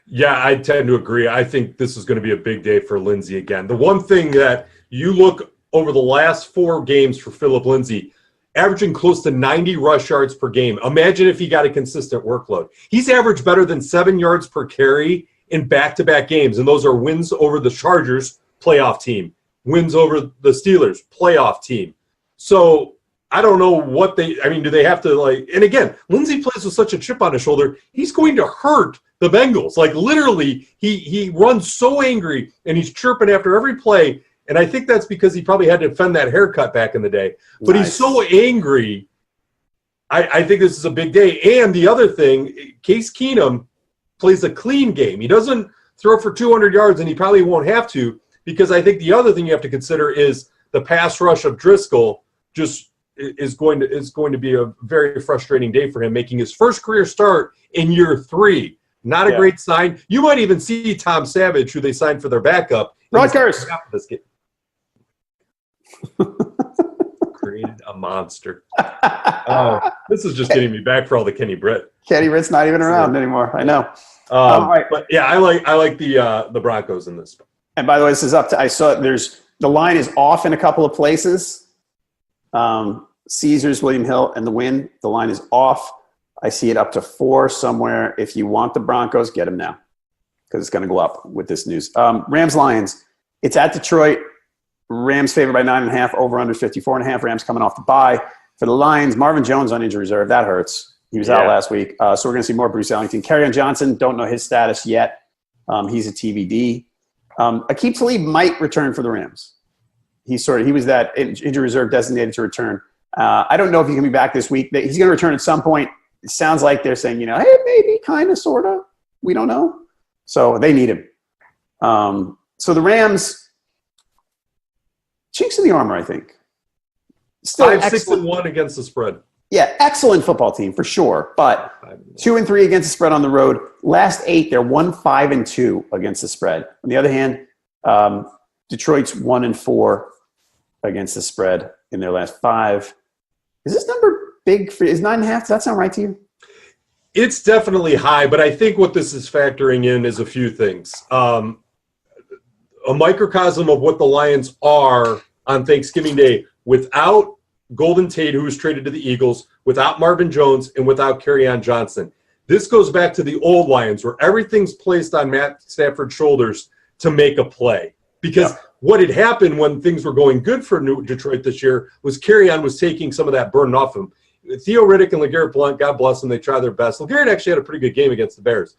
Speaker 2: Yeah, I tend to agree. I think this is going to be a big day for Lindsay again. The one thing that you look over the last 4 games for Philip Lindsay, averaging close to 90 rush yards per game. Imagine if he got a consistent workload. He's averaged better than 7 yards per carry in back-to-back games, and those are wins over the Chargers, playoff team, wins over the Steelers, playoff team. So I don't know what do they have to and again, Lindsay plays with such a chip on his shoulder, he's going to hurt the Bengals. Literally, he runs so angry and he's chirping after every play. And I think that's because he probably had to defend that haircut back in the day. But He's so angry. I think this is a big day. And the other thing, Case Keenum plays a clean game. He doesn't throw for 200 yards, and he probably won't have to, because I think the other thing you have to consider is the pass rush of Driscoll just is going to be a very frustrating day for him, making his first career start in year 3. Not a great sign. You might even see Tom Savage, who they signed for their backup,
Speaker 1: Rutgers.
Speaker 2: This game. Created a monster. This is just getting me back for all the Kenny Britt.
Speaker 1: Kenny Britt's not even around anymore. I know.
Speaker 2: Right. But yeah, I like the Broncos in this.
Speaker 1: And by the way, this is up to. I saw the line is off in a couple of places. Caesars, William Hill, and the win. The line is off. I see it up to 4 somewhere. If you want the Broncos, get them now, because it's going to go up with this news. Rams Lions. It's at Detroit. Rams favored by 9.5. Over under 54.5. Rams coming off the bye. For the Lions, Marvin Jones on injury reserve. That hurts. He was out last week. So we're going to see more Bruce Ellington. Kerryon Johnson, don't know his status yet. He's a TBD. Aqib Talib might return for the Rams. He was that injury reserve designated to return. I don't know if he can be back this week. He's going to return at some point. It sounds like they're saying, hey, maybe, kind of, sort of. We don't know. So they need him. So the Rams, chinks in the armor, I think.
Speaker 2: Still 5-6-1 against the spread.
Speaker 1: Yeah, excellent football team for sure. But 2-3 against the spread on the road. Last 8, they're 1-5-2 against the spread. On the other hand, Detroit's 1-4 against the spread in their last 5. Is this number big for? Is 9.5? Does that sound right to you?
Speaker 2: It's definitely high, but I think what this is factoring in is a few things. A microcosm of what the Lions are on Thanksgiving Day without Golden Tate, who was traded to the Eagles, without Marvin Jones, and without Kerryon Johnson. This goes back to the old Lions, where everything's placed on Matt Stafford's shoulders to make a play. Because what had happened when things were going good for Detroit this year was Kerryon was taking some of that burden off him. Theo Riddick and LeGarrette Blount, God bless them, they tried their best. LeGarrette actually had a pretty good game against the Bears.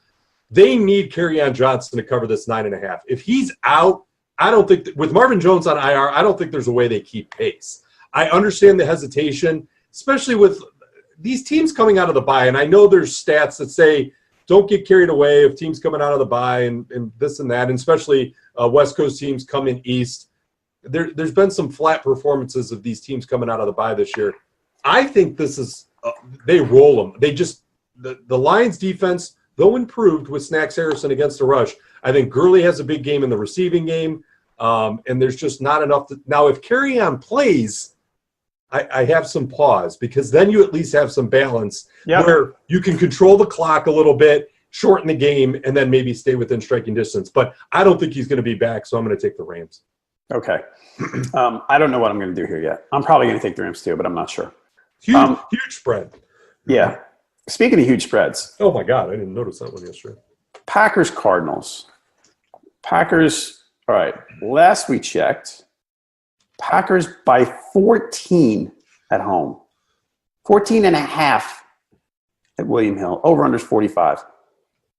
Speaker 2: They need Kerryon Johnson to cover this 9.5. If he's out, I don't think with Marvin Jones on IR, I don't think there's a way they keep pace. I understand the hesitation, especially with these teams coming out of the bye. And I know there's stats that say don't get carried away of teams coming out of the bye and this and that, and especially West Coast teams coming east. There's been some flat performances of these teams coming out of the bye this year. I think this is they roll them. They just the Lions defense, though improved with Snacks Harrison against the rush, I think Gurley has a big game in the receiving game, and there's just not enough. Now, if Kerryon plays, I have some pause, because then you at least have some balance where you can control the clock a little bit, shorten the game, and then maybe stay within striking distance. But I don't think he's going to be back, so I'm going to take the Rams.
Speaker 1: Okay. I don't know what I'm going to do here yet. I'm probably going to take the Rams too, but I'm not sure.
Speaker 2: Huge spread.
Speaker 1: Yeah. Speaking of huge spreads.
Speaker 2: Oh, my God. I didn't notice that one yesterday.
Speaker 1: Packers-Cardinals. Packers, all right, last we checked, Packers by 14 at home. 14 and a half at William Hill. Over-under is 45.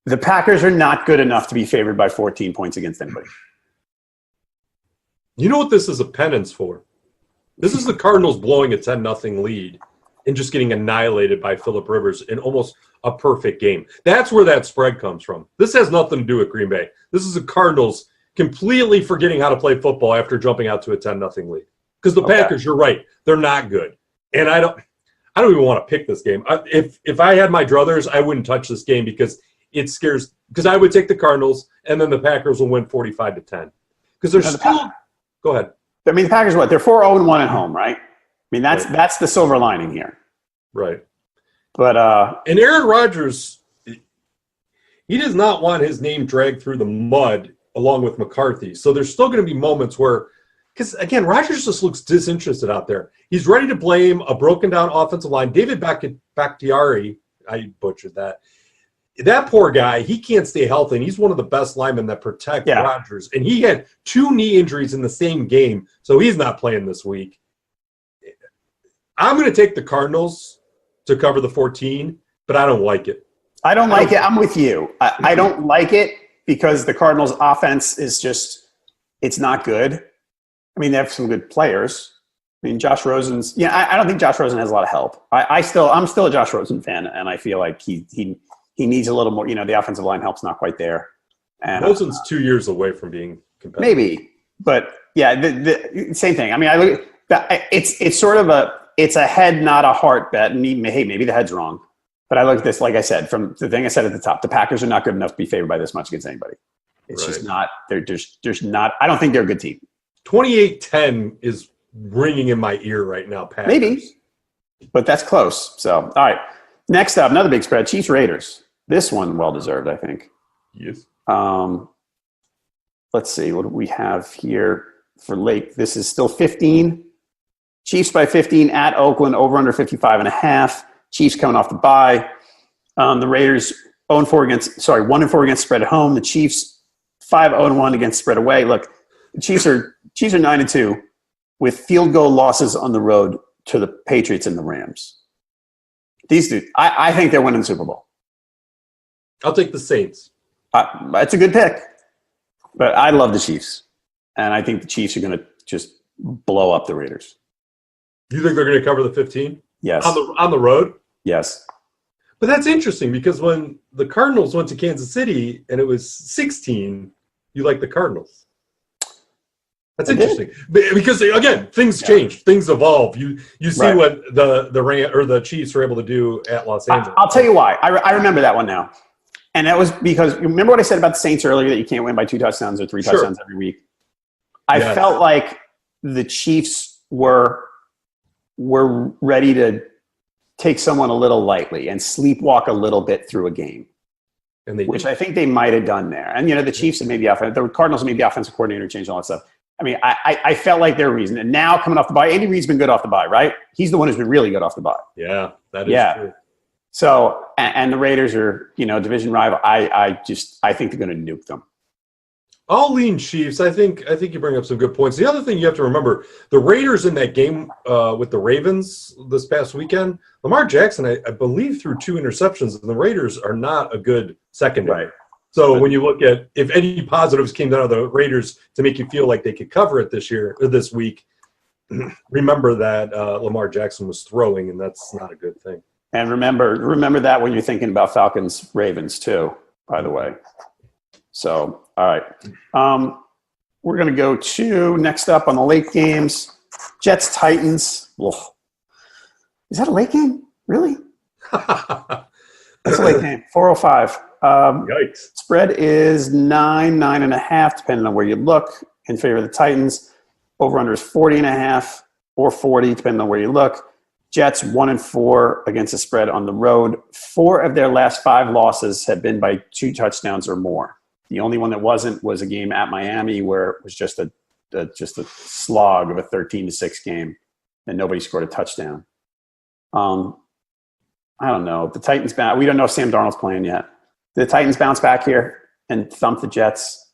Speaker 1: The Packers are not good enough to be favored by 14 points against anybody.
Speaker 2: You know what this is a penance for? This is the Cardinals blowing a 10-0 lead and just getting annihilated by Phillip Rivers in almost a perfect game. That's where that spread comes from. This has nothing to do with Green Bay. This is the Cardinals completely forgetting how to play football after jumping out to a 10-0 lead. Because the Packers, you're right, they're not good. And I don't even want to pick this game. If I had my druthers, I wouldn't touch this game because it scares. Because I would take the Cardinals, and then the Packers will win 45-10. Because they're still. Go ahead.
Speaker 1: I mean, the Packers, what? They're 4-0-1 at home, right? I mean, that's the silver lining here.
Speaker 2: Right.
Speaker 1: But
Speaker 2: and Aaron Rodgers, he does not want his name dragged through the mud along with McCarthy. So there's still going to be moments where, because again, Rodgers just looks disinterested out there. He's ready to blame a broken down offensive line. David Bakhtiari, I butchered that. That poor guy, he can't stay healthy, and he's one of the best linemen that protect Rodgers. And he had 2 knee injuries in the same game, so he's not playing this week. I'm going to take the Cardinals to cover the 14, but I don't like it.
Speaker 1: I don't like it. I'm with you. I don't like it because the Cardinals' offense is just – it's not good. I mean, they have some good players. I mean, Josh Rosen's – I don't think Josh Rosen has a lot of help. I'm still a Josh Rosen fan, and I feel like he needs a little more. The offensive line help's not quite there. And
Speaker 2: Rosen's 2 years away from being competitive.
Speaker 1: Maybe, but the same thing. I mean, I look at it's sort of it's a head, not a heart bet. And maybe the head's wrong, but I look at this, like I said, from the thing I said at the top, the Packers are not good enough to be favored by this much against anybody. It's just not. There's not. I don't think they're a good team.
Speaker 2: 28-10 is ringing in my ear right now, Packers.
Speaker 1: Maybe, but that's close. So, all right. Next up, another big spread: Chiefs Raiders. This one well deserved, I think.
Speaker 2: Yes.
Speaker 1: Let's see. What do we have here for late? This is still 15. Chiefs by 15 at Oakland, over under 55.5. Chiefs coming off the bye. The Raiders 1-4 against spread at home. The Chiefs 5-0-1 against spread away. Look, the Chiefs are 9-2 with field goal losses on the road to the Patriots and the Rams. These dudes, I think they're winning the Super Bowl.
Speaker 2: I'll take the Saints.
Speaker 1: It's a good pick, but I love the Chiefs, and I think the Chiefs are going to just blow up the Raiders.
Speaker 2: You think they're going to cover the 15?
Speaker 1: Yes.
Speaker 2: On the road?
Speaker 1: Yes.
Speaker 2: But that's interesting because when the Cardinals went to Kansas City and it was 16, you like the Cardinals. That's interesting because again, things change, things evolve. You see what the Chiefs were able to do at Los Angeles.
Speaker 1: I'll tell you why. I remember that one now, and that was because remember what I said about the Saints earlier that you can't win by 2 touchdowns or 3 touchdowns every week. I felt like the Chiefs were ready to take someone a little lightly and sleepwalk a little bit through a game, which I think they might have done there. And the Chiefs and maybe the Cardinals and maybe offensive coordinator changed all that stuff. I mean, I felt like their reason. And now coming off the bye, Andy Reid's been good off the bye, right? He's the one who's been really good off the bye.
Speaker 2: Yeah, that is true.
Speaker 1: So, and the Raiders are, division rival. I think they're going to nuke them.
Speaker 2: I'll lean Chiefs. I think you bring up some good points. The other thing you have to remember, the Raiders in that game with the Ravens this past weekend, Lamar Jackson, I believe, threw 2 interceptions, and the Raiders are not a good secondary. Right. So when you look at if any positives came out of the Raiders to make you feel like they could cover it this week, remember that Lamar Jackson was throwing, and that's not a good thing.
Speaker 1: And remember that when you're thinking about Falcons Ravens too, by the way. So all right, we're going to go to next up on the late games. Jets Titans. Is that a late game? Really? That's a late game. 4:05.
Speaker 2: Yikes.
Speaker 1: Spread is 9.5, depending on where you look, in favor of the Titans. Over-under is 40.5 or 40, depending on where you look. Jets 1-4 against the spread on the road. 4 of their last 5 losses have been by 2 touchdowns or more. The only one that wasn't was a game at Miami where it was just a slog of a 13-6 game, and nobody scored a touchdown. I don't know. The Titans we don't know if Sam Darnold's playing yet. The Titans bounce back here and thump the Jets.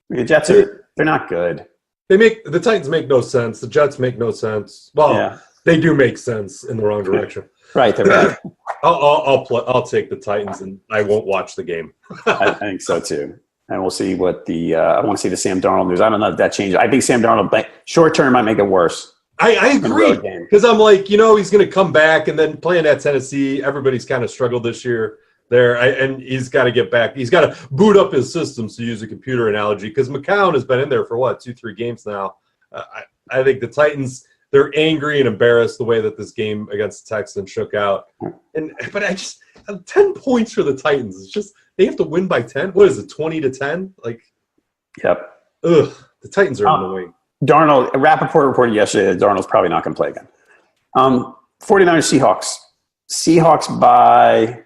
Speaker 1: I mean, the Jets they're not good.
Speaker 2: The Titans make no sense. The Jets make no sense. Well, they do make sense in the wrong direction.
Speaker 1: Right, they're bad.
Speaker 2: I'll take the Titans, and I won't watch the game.
Speaker 1: I think so too. And we'll see what I want to see the Sam Darnold news. I don't know if that changes. I think Sam Darnold, short term, might make it worse.
Speaker 2: I agree, because I'm like, he's going to come back, and then playing at Tennessee, everybody's kind of struggled this year there, and he's got to get back. He's got to boot up his systems, to use a computer analogy, because McCown has been in there for, 2-3 games now. I think the Titans, they're angry and embarrassed the way that this game against the Texans shook out. But I just 10 points for the Titans. It's just they have to win by 10. What is it, 20-10?
Speaker 1: Yep.
Speaker 2: The Titans are in the wing.
Speaker 1: Darnold, Rappaport reported yesterday that Darnold's probably not going to play again. 49ers Seahawks. Seahawks by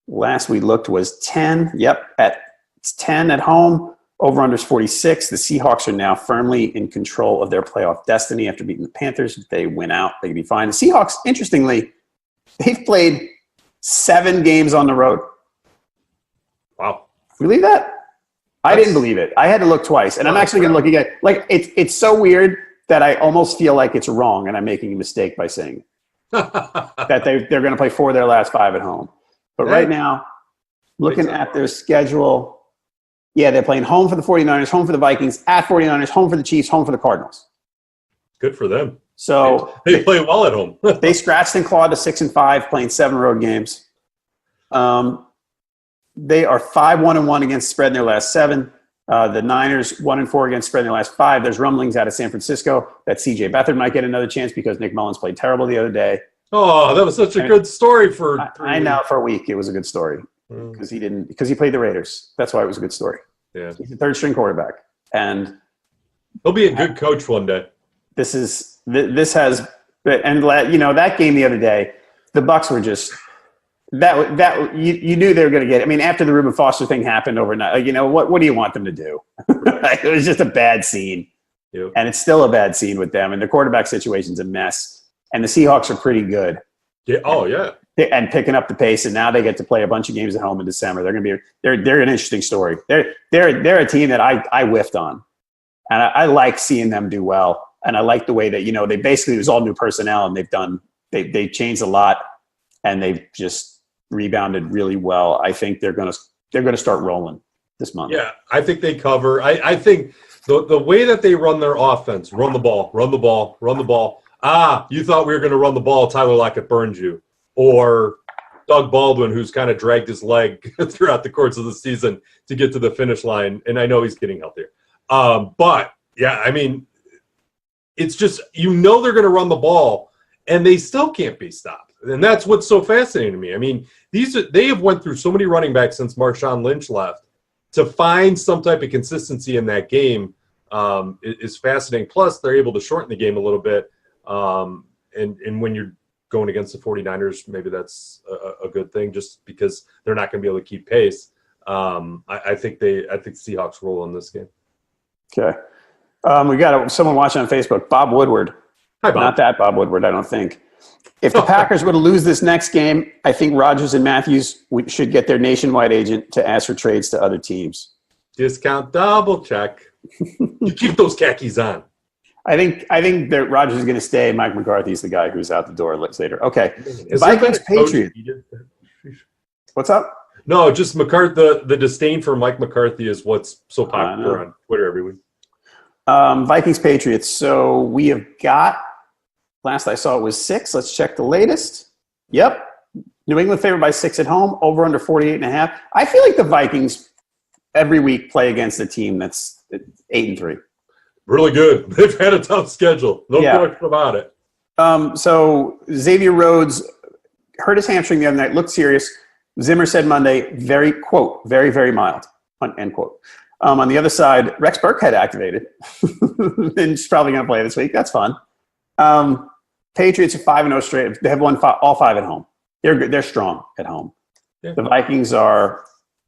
Speaker 1: last we looked was 10. Yep, at 10 at home. Over-under's 46. The Seahawks are now firmly in control of their playoff destiny after beating the Panthers. If they win out, they can be fine. The Seahawks, interestingly, they've played 7 games on the road.
Speaker 2: Wow.
Speaker 1: Believe that? I didn't believe it. I had to look twice. And I'm actually going to look again. It's so weird that I almost feel like it's wrong and I'm making a mistake by saying it. That they're going to play 4 of their last 5 at home. But right now, looking at their schedule, they're playing home for the 49ers, home for the Vikings, at 49ers, home for the Chiefs, home for the Cardinals.
Speaker 2: Good for them.
Speaker 1: So
Speaker 2: they play well at home.
Speaker 1: They scratched and clawed to 6-5, playing 7 road games. They are 5-1-1 against spread in their last 7. The Niners 1-4 against spread in their last 5. There's rumblings out of San Francisco that C.J. Beathard might get another chance because Nick Mullins played terrible the other day.
Speaker 2: Oh, that was such a good story for.
Speaker 1: I know, for a week it was a good story because he played the Raiders. That's why it was a good story.
Speaker 2: Yeah,
Speaker 1: he's a 3rd-string quarterback, and
Speaker 2: he'll be a good coach one day.
Speaker 1: This has that game the other day, the Bucs were just. That you knew they were going to get. I mean, after the Reuben Foster thing happened overnight, what do you want them to do? It was just a bad scene, and it's still a bad scene with them. And the quarterback situation's a mess. And the Seahawks are pretty good.
Speaker 2: Yeah. Oh yeah.
Speaker 1: And picking up the pace, and now they get to play a bunch of games at home in December. They're going to be they're an interesting story. They're a team that I whiffed on, and I like seeing them do well. And I like the way that they basically it was all new personnel, and they changed a lot, and they've just rebounded really well. I think they're going to start rolling this month.
Speaker 2: Yeah, I think they cover. I think the way that they run their offense, run the ball. You thought we were going to run the ball, Tyler Lockett burned you. Or Doug Baldwin, who's kind of dragged his leg throughout the course of the season to get to the finish line. And I know he's getting healthier. But, yeah, I mean, it's just they're going to run the ball, and they still can't be stopped. And that's what's so fascinating to me. I mean, they have went through so many running backs since Marshawn Lynch left. To find some type of consistency in that game is fascinating. Plus, they're able to shorten the game a little bit. And when you're going against the 49ers, maybe that's a good thing just because they're not going to be able to keep pace. I think Seahawks roll in this game.
Speaker 1: Okay. We got someone watching on Facebook, Bob Woodward.
Speaker 2: Hi, Bob.
Speaker 1: Not that Bob Woodward, I don't think. If the Packers were to lose this next game, I think Rodgers and Matthews should get their nationwide agent to ask for trades to other teams.
Speaker 2: Discount double check. You keep those khakis on.
Speaker 1: I think that Rodgers is going to stay. Mike McCarthy's the guy who's out the door later. Okay.
Speaker 2: Vikings
Speaker 1: Patriots. What's up?
Speaker 2: No, just McCarthy. The disdain for Mike McCarthy is what's so popular on Twitter every week.
Speaker 1: Vikings Patriots. So we have got, last I saw it was 6. Let's check the latest. Yep. New England favored by 6 at home, over under 48.5. I feel like the Vikings every week play against a team that's 8-3.
Speaker 2: Really good. They've had a tough schedule. No question about it.
Speaker 1: So Xavier Rhodes hurt his hamstring the other night, looked serious. Zimmer said Monday, very, quote, very, very mild, end quote. On the other side, Rex Burkhead activated. And he's probably going to play this week. That's fun. Patriots are 5-0 straight. They have won all 5 at home. They're strong at home. Yeah. The Vikings are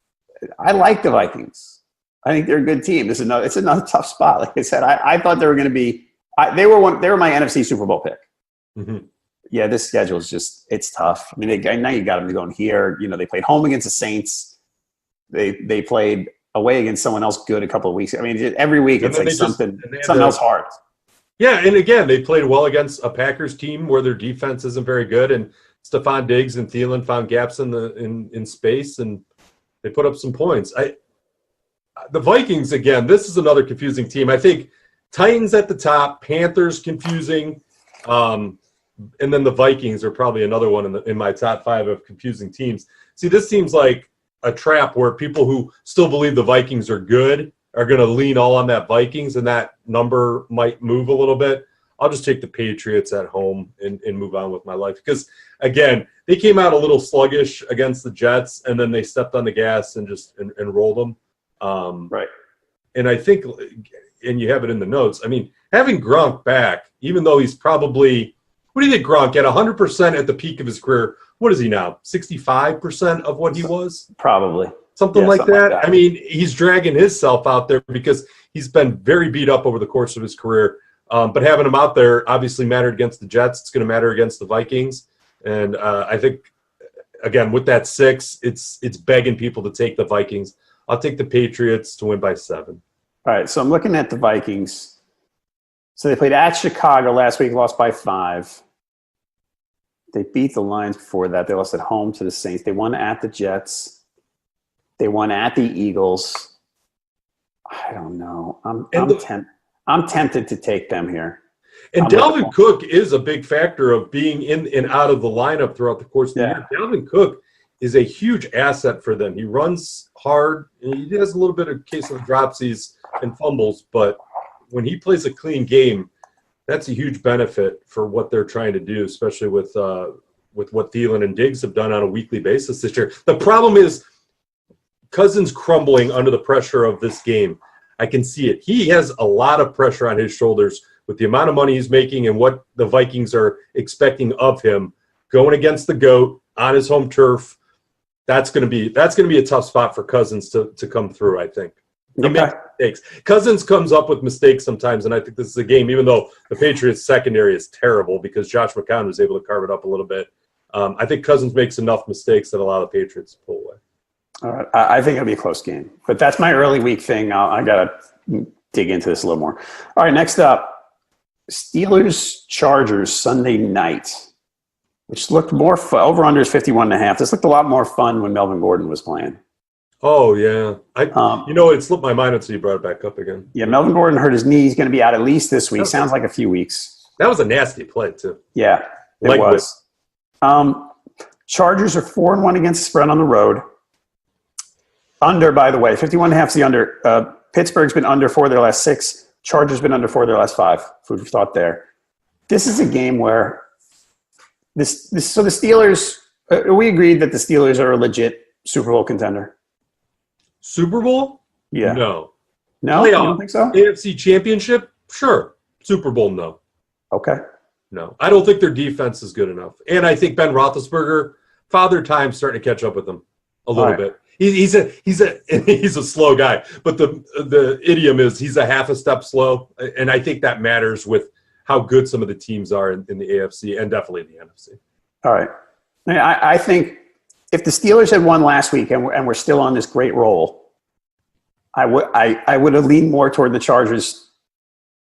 Speaker 1: – I like the Vikings. I think they're a good team. It's another tough spot. Like I said, I thought they were going to be they were my NFC Super Bowl pick. Mm-hmm. Yeah, this schedule is just – it's tough. I mean, now you got them going here. They played home against the Saints. They played away against someone else good a couple of weeks. I mean, every week it's like something else hard.
Speaker 2: Yeah, and again, they played well against a Packers team where their defense isn't very good, and Stephon Diggs and Thielen found gaps in space, and they put up some points. The Vikings, again, this is another confusing team. I think Titans at the top, Panthers confusing, and then the Vikings are probably another one in my top 5 of confusing teams. See, this seems like a trap where people who still believe the Vikings are good are going to lean all on that Vikings, and that number might move a little bit. I'll just take the Patriots at home and move on with my life. Because, again, they came out a little sluggish against the Jets, and then they stepped on the gas and just and rolled them.
Speaker 1: Right.
Speaker 2: And I think, and you have it in the notes, I mean, having Gronk back, even though he's probably – what do you think, Gronk? At 100% at the peak of his career, what is he now, 65% of what he was?
Speaker 1: Probably.
Speaker 2: Something like that. I mean, he's dragging himself out there because he's been very beat up over the course of his career. But having him out there obviously mattered against the Jets. It's going to matter against the Vikings. And I think, again, with that 6, it's begging people to take the Vikings. I'll take the Patriots to win by 7.
Speaker 1: All right, so I'm looking at the Vikings. So they played at Chicago last week, lost by 5. They beat the Lions before that. They lost at home to the Saints. They won at the Jets. They won at the Eagles. I don't know. I'm tempted to take them here.
Speaker 2: And Dalvin Cook is a big factor of being in and out of the lineup throughout the course of the year. Dalvin Cook is a huge asset for them. He runs hard, and he has a little bit of case of dropsies and fumbles, but when he plays a clean game, that's a huge benefit for what they're trying to do, especially with what Thielen and Diggs have done on a weekly basis this year. The problem is Cousins crumbling under the pressure of this game. I can see it. He has a lot of pressure on his shoulders with the amount of money he's making and what the Vikings are expecting of him going against the GOAT on his home turf. That's going to be a tough spot for Cousins to come through, I think. He makes mistakes. Cousins comes up with mistakes sometimes, and I think this is a game, even though the Patriots secondary is terrible because Josh McCown was able to carve it up a little bit. I think Cousins makes enough mistakes that allow the Patriots to pull away.
Speaker 1: All right. I think it'll be a close game. But that's my early week thing. I got to dig into this a little more. All right, next up, Steelers-Chargers Sunday night, which looked more fun. Over-under is 51.5. This looked a lot more fun when Melvin Gordon was playing.
Speaker 2: Oh, yeah. It slipped my mind until you brought it back up again.
Speaker 1: Yeah, Melvin Gordon hurt his knee. He's going to be out at least this week. Sounds like a few weeks.
Speaker 2: That was a nasty play, too.
Speaker 1: Yeah, it was. Chargers are 4-1 against the spread on the road. Under, by the way, 51.5 is the under. Pittsburgh's been under 4 of their last 6. Chargers been under 4 of their last 5. Food for thought there. This is a game where so the Steelers, we agreed that the Steelers are a legit Super Bowl contender.
Speaker 2: Super Bowl?
Speaker 1: Yeah.
Speaker 2: No.
Speaker 1: No? You don't think so?
Speaker 2: AFC Championship? Sure. Super Bowl, no.
Speaker 1: Okay.
Speaker 2: No. I don't think their defense is good enough. And I think Ben Roethlisberger, Father Time's starting to catch up with them a little bit. He's a slow guy, but the idiom is he's a half a step slow, and I think that matters with how good some of the teams are in the AFC and definitely the NFC.
Speaker 1: All right. I think if the Steelers had won last week and we're still on this great roll, I would have leaned more toward the Chargers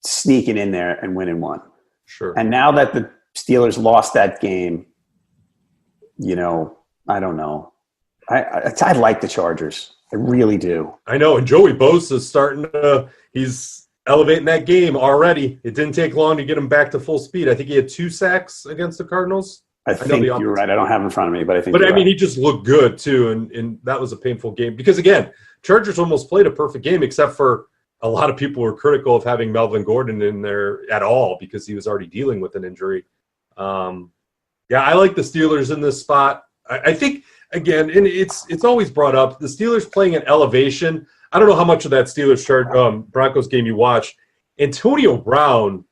Speaker 1: sneaking in there and winning one.
Speaker 2: Sure.
Speaker 1: And now that the Steelers lost that game, I don't know. I like the Chargers. I really do.
Speaker 2: I know. And Joey Bosa's starting to he's elevating that game already. It didn't take long to get him back to full speed. I think he had 2 sacks against the Cardinals.
Speaker 1: I think you're right. I don't have it in front of me, but I think
Speaker 2: But, he just looked good, too, and that was a painful game. Because, again, Chargers almost played a perfect game, except for a lot of people were critical of having Melvin Gordon in there at all because he was already dealing with an injury. I like the Steelers in this spot. I think – again, and it's always brought up, the Steelers playing at elevation. I don't know how much of that Steelers Broncos game you watched. Antonio Brown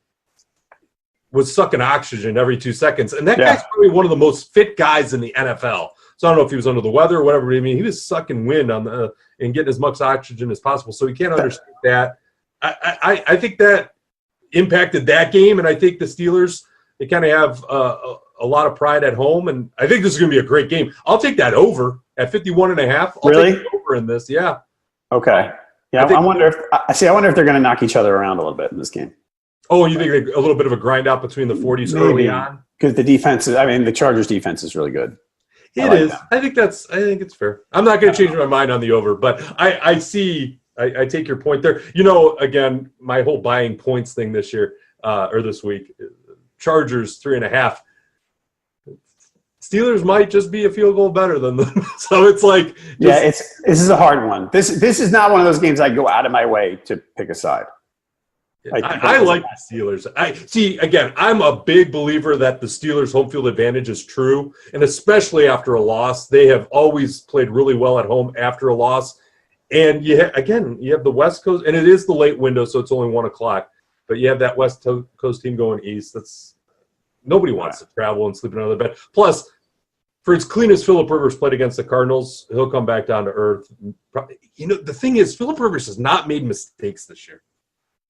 Speaker 2: was sucking oxygen every 2 seconds, and that guy's probably one of the most fit guys in the NFL. So I don't know if he was under the weather or whatever. I mean, he was sucking wind and getting as much oxygen as possible. So you can't understand that. I think that impacted that game, and I think the Steelers, they kind of have a lot of pride at home, and I think this is going to be a great game. I'll take that over at 51.5. I'll take it over in this, yeah.
Speaker 1: Okay. Yeah, I wonder if they're going to knock each other around a little bit in this game.
Speaker 2: Oh, you think a little bit of a grind out between the 40s early on?
Speaker 1: Because the Chargers defense is really good.
Speaker 2: It is. I think it's fair. I'm not going to change my mind on the over, but I take your point there. Again, my whole buying points thing this year or this week, Chargers 3.5. Steelers might just be a field goal better than them. So it's like,
Speaker 1: this is a hard one. This is not one of those games I go out of my way to pick a side.
Speaker 2: I like the Steelers. Again, I'm a big believer that the Steelers' home field advantage is true, and especially after a loss. They have always played really well at home after a loss. And you have the West Coast, and it is the late window, so it's only 1 o'clock. But you have that West Coast team going east. Nobody wants to travel and sleep in another bed. Plus, for as clean as Phillip Rivers played against the Cardinals, he'll come back down to earth. The thing is, Phillip Rivers has not made mistakes this year.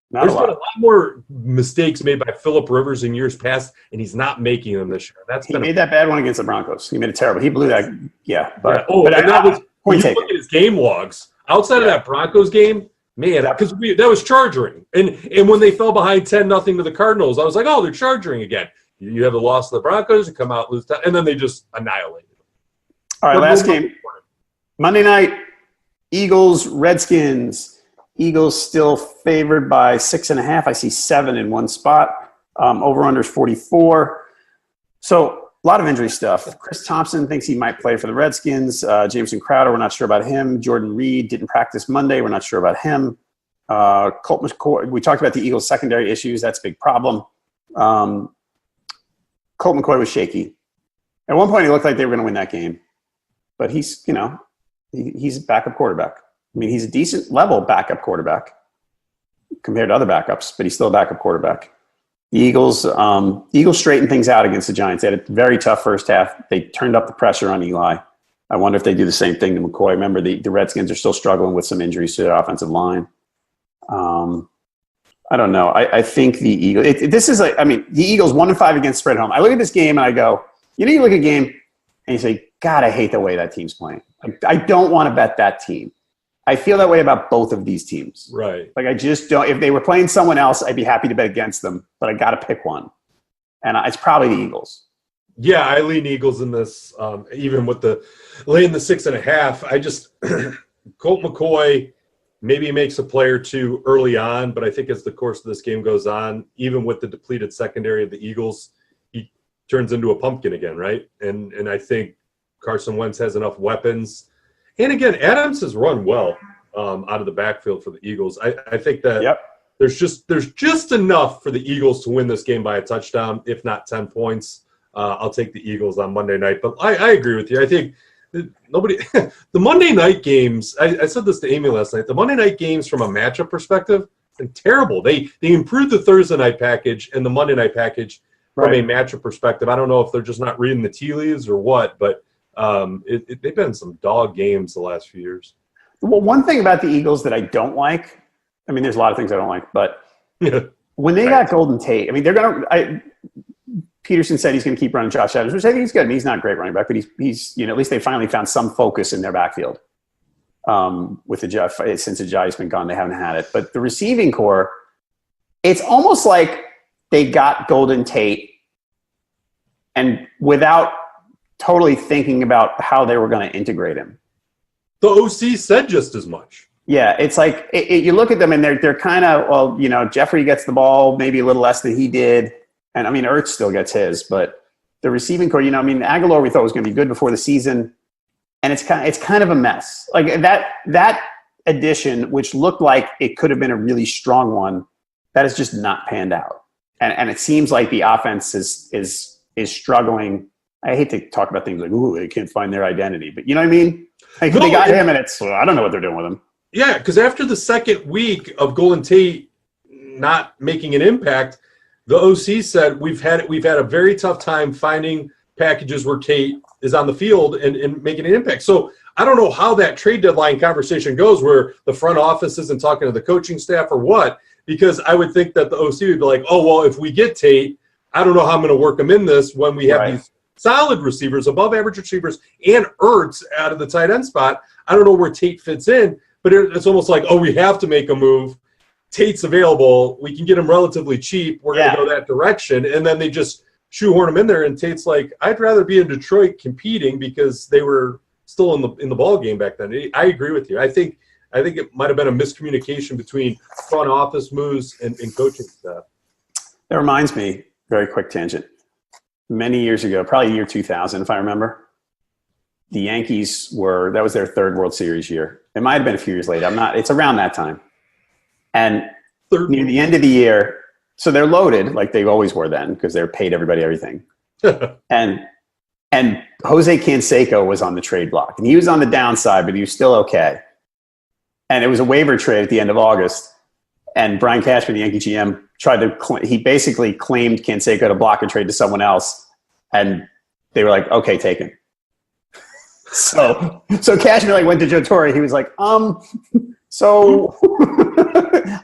Speaker 2: There's been a lot more mistakes made by Phillip Rivers in years past, and he's not making them this year. He
Speaker 1: made that bad one against the Broncos. He made it terrible. He blew that. Yeah. But
Speaker 2: when you look at his game logs, outside of that Broncos game, man, because that was charging. And when they fell behind 10-0 to the Cardinals, I was like, oh, they're charging again. You have the loss to the Broncos, you come out, lose, and then they just annihilated them.
Speaker 1: All right, last game. Monday night, Eagles, Redskins. Eagles still favored by 6.5. I see 7 in one spot. Over-under is 44. So a lot of injury stuff. Chris Thompson thinks he might play for the Redskins. Jameson Crowder, we're not sure about him. Jordan Reed didn't practice Monday. We're not sure about him. Colt McCoy, we talked about the Eagles' secondary issues. That's a big problem. Colt McCoy was shaky. At one point, he looked like they were going to win that game. But he's a backup quarterback. I mean, he's a decent level backup quarterback compared to other backups, but he's still a backup quarterback. The Eagles straightened things out against the Giants. They had a very tough first half. They turned up the pressure on Eli. I wonder if they do the same thing to McCoy. Remember, the Redskins are still struggling with some injuries to their offensive line. I don't know. I think the Eagles. The Eagles 1-5 against spread home. I look at this game and I go, you look at a game and you say, God, I hate the way that team's playing. I don't want to bet that team. I feel that way about both of these teams.
Speaker 2: Right.
Speaker 1: Like I just don't. If they were playing someone else, I'd be happy to bet against them, but I got to pick one, and it's probably the Eagles.
Speaker 2: Yeah, I lean Eagles in this, even with the laying the 6.5. I just Colt McCoy maybe makes a play or two early on, but I think as the course of this game goes on, even with the depleted secondary of the Eagles, he turns into a pumpkin again, right? And I think Carson Wentz has enough weapons. And again, Adams has run well out of the backfield for the Eagles. I think that there's just enough for the Eagles to win this game by a touchdown, if not 10 points. I'll take the Eagles on Monday night. But I agree with you. I think nobody – the Monday night games – I said this to Amy last night. The Monday night games from a matchup perspective – they're terrible. They improved the Thursday night package and the Monday night package from a matchup perspective. I don't know if they're just not reading the tea leaves or what, but – they've been some dog games the last few years.
Speaker 1: Well, one thing about the Eagles that I don't like, I mean, there's a lot of things I don't like, but when they got Golden Tate, I mean, they're going to – Peterson said he's going to keep running Josh Adams, which I think he's good. I mean, he's not a great running back, but he's at least they finally found some focus in their backfield. With since Ajayi's been gone, they haven't had it. But the receiving core, it's almost like they got Golden Tate and without – totally thinking about how they were going to integrate him.
Speaker 2: The OC said just as much.
Speaker 1: Yeah, it's like you look at them and they're kind of, Jeffrey gets the ball maybe a little less than he did. And, I mean, Ertz still gets his. But the receiving core, Aguilar we thought was going to be good before the season. And it's kind of a mess. Like that addition, which looked like it could have been a really strong one, that has just not panned out. And it seems like the offense is struggling. I hate to talk about things like, they can't find their identity. But you know what I mean? Like, they got him, and I don't know what they're doing with him.
Speaker 2: Yeah, because after the second week of Golden Tate not making an impact, the OC said we've had a very tough time finding packages where Tate is on the field and making an impact. So I don't know how that trade deadline conversation goes where the front office isn't talking to the coaching staff or what, because I would think that the OC would be like, oh, well, if we get Tate, I don't know how I'm going to work him in this when we have these solid receivers, above average receivers, and Ertz out of the tight end spot. I don't know where Tate fits in, but it's almost like, oh, we have to make a move. Tate's available. We can get him relatively cheap. We're going to go that direction. And then they just shoehorn him in there, and Tate's like, I'd rather be in Detroit competing because they were still in the ball game back then. I agree with you. I think it might have been a miscommunication between front office moves and coaching staff.
Speaker 1: That reminds me, very quick tangent. Many years ago, probably year 2000, if I remember, the Yankees that was their third World Series year. It might have been a few years later. It's around that time. And near the end of the year, so they're loaded like they always were then because they're paid everybody everything. and Jose Canseco was on the trade block. And he was on the downside, but he was still okay. And it was a waiver trade at the end of August. And Brian Cashman, the Yankee GM, he basically claimed Canseco to block a trade to someone else. And they were like, okay, take him. So Cashman went to Joe Torre. He was like, so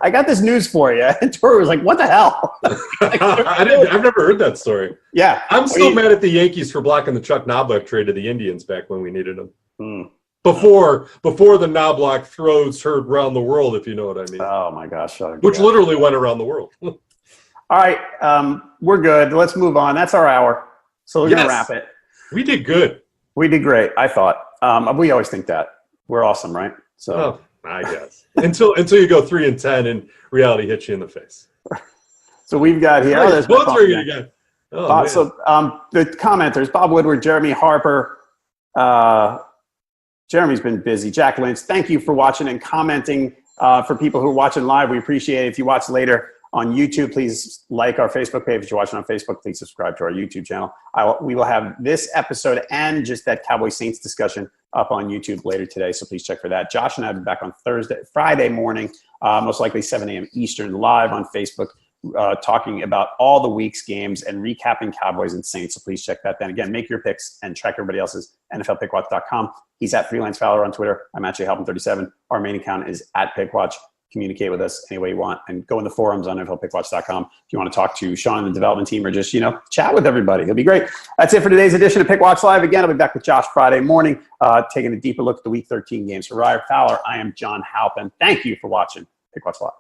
Speaker 1: I got this news for you. And Torre was like, what the hell?
Speaker 2: I've never heard that story.
Speaker 1: Yeah.
Speaker 2: I'm still mad at the Yankees for blocking the Chuck Knobloch trade to the Indians back when we needed them.
Speaker 1: Hmm.
Speaker 2: Before the Knobloch throws heard around the world, if you know what I mean.
Speaker 1: Oh, my gosh.
Speaker 2: Which literally went around the world.
Speaker 1: All right. We're good. Let's move on. That's our hour. So we're going to wrap it.
Speaker 2: We did good.
Speaker 1: We did great, I thought. We always think that. We're awesome, right? So
Speaker 2: I guess. until you go 3-10 and reality hits you in the face.
Speaker 1: So we've got here.
Speaker 2: There's both ringing again.
Speaker 1: So the commenters, Bob Woodward, Jeremy Harper. Jeremy's been busy. Jack Lynch, thank you for watching and commenting. For people who are watching live, we appreciate it. If you watch later on YouTube, please like our Facebook page. If you're watching on Facebook, please subscribe to our YouTube channel. We will have this episode and just that Cowboys Saints discussion up on YouTube later today, so please check for that. Josh and I will be back on Friday morning, most likely 7 a.m. Eastern, live on Facebook, talking about all the week's games and recapping Cowboys and Saints, so please check that then. Again, make your picks and track everybody else's, NFLPickwatch.com. He's at Freelance Fowler on Twitter. I'm actually Halpin37. Our main account is at Pickwatch. Communicate with us any way you want, and go in the forums on NFLPickwatch.com if you want to talk to Sean and the development team, or just, chat with everybody. It'll be great. That's it for today's edition of Pickwatch Live. Again, I'll be back with Josh Friday morning, taking a deeper look at the Week 13 games. For Ryan Fowler, I am John Halpin. Thank you for watching Pickwatch Live.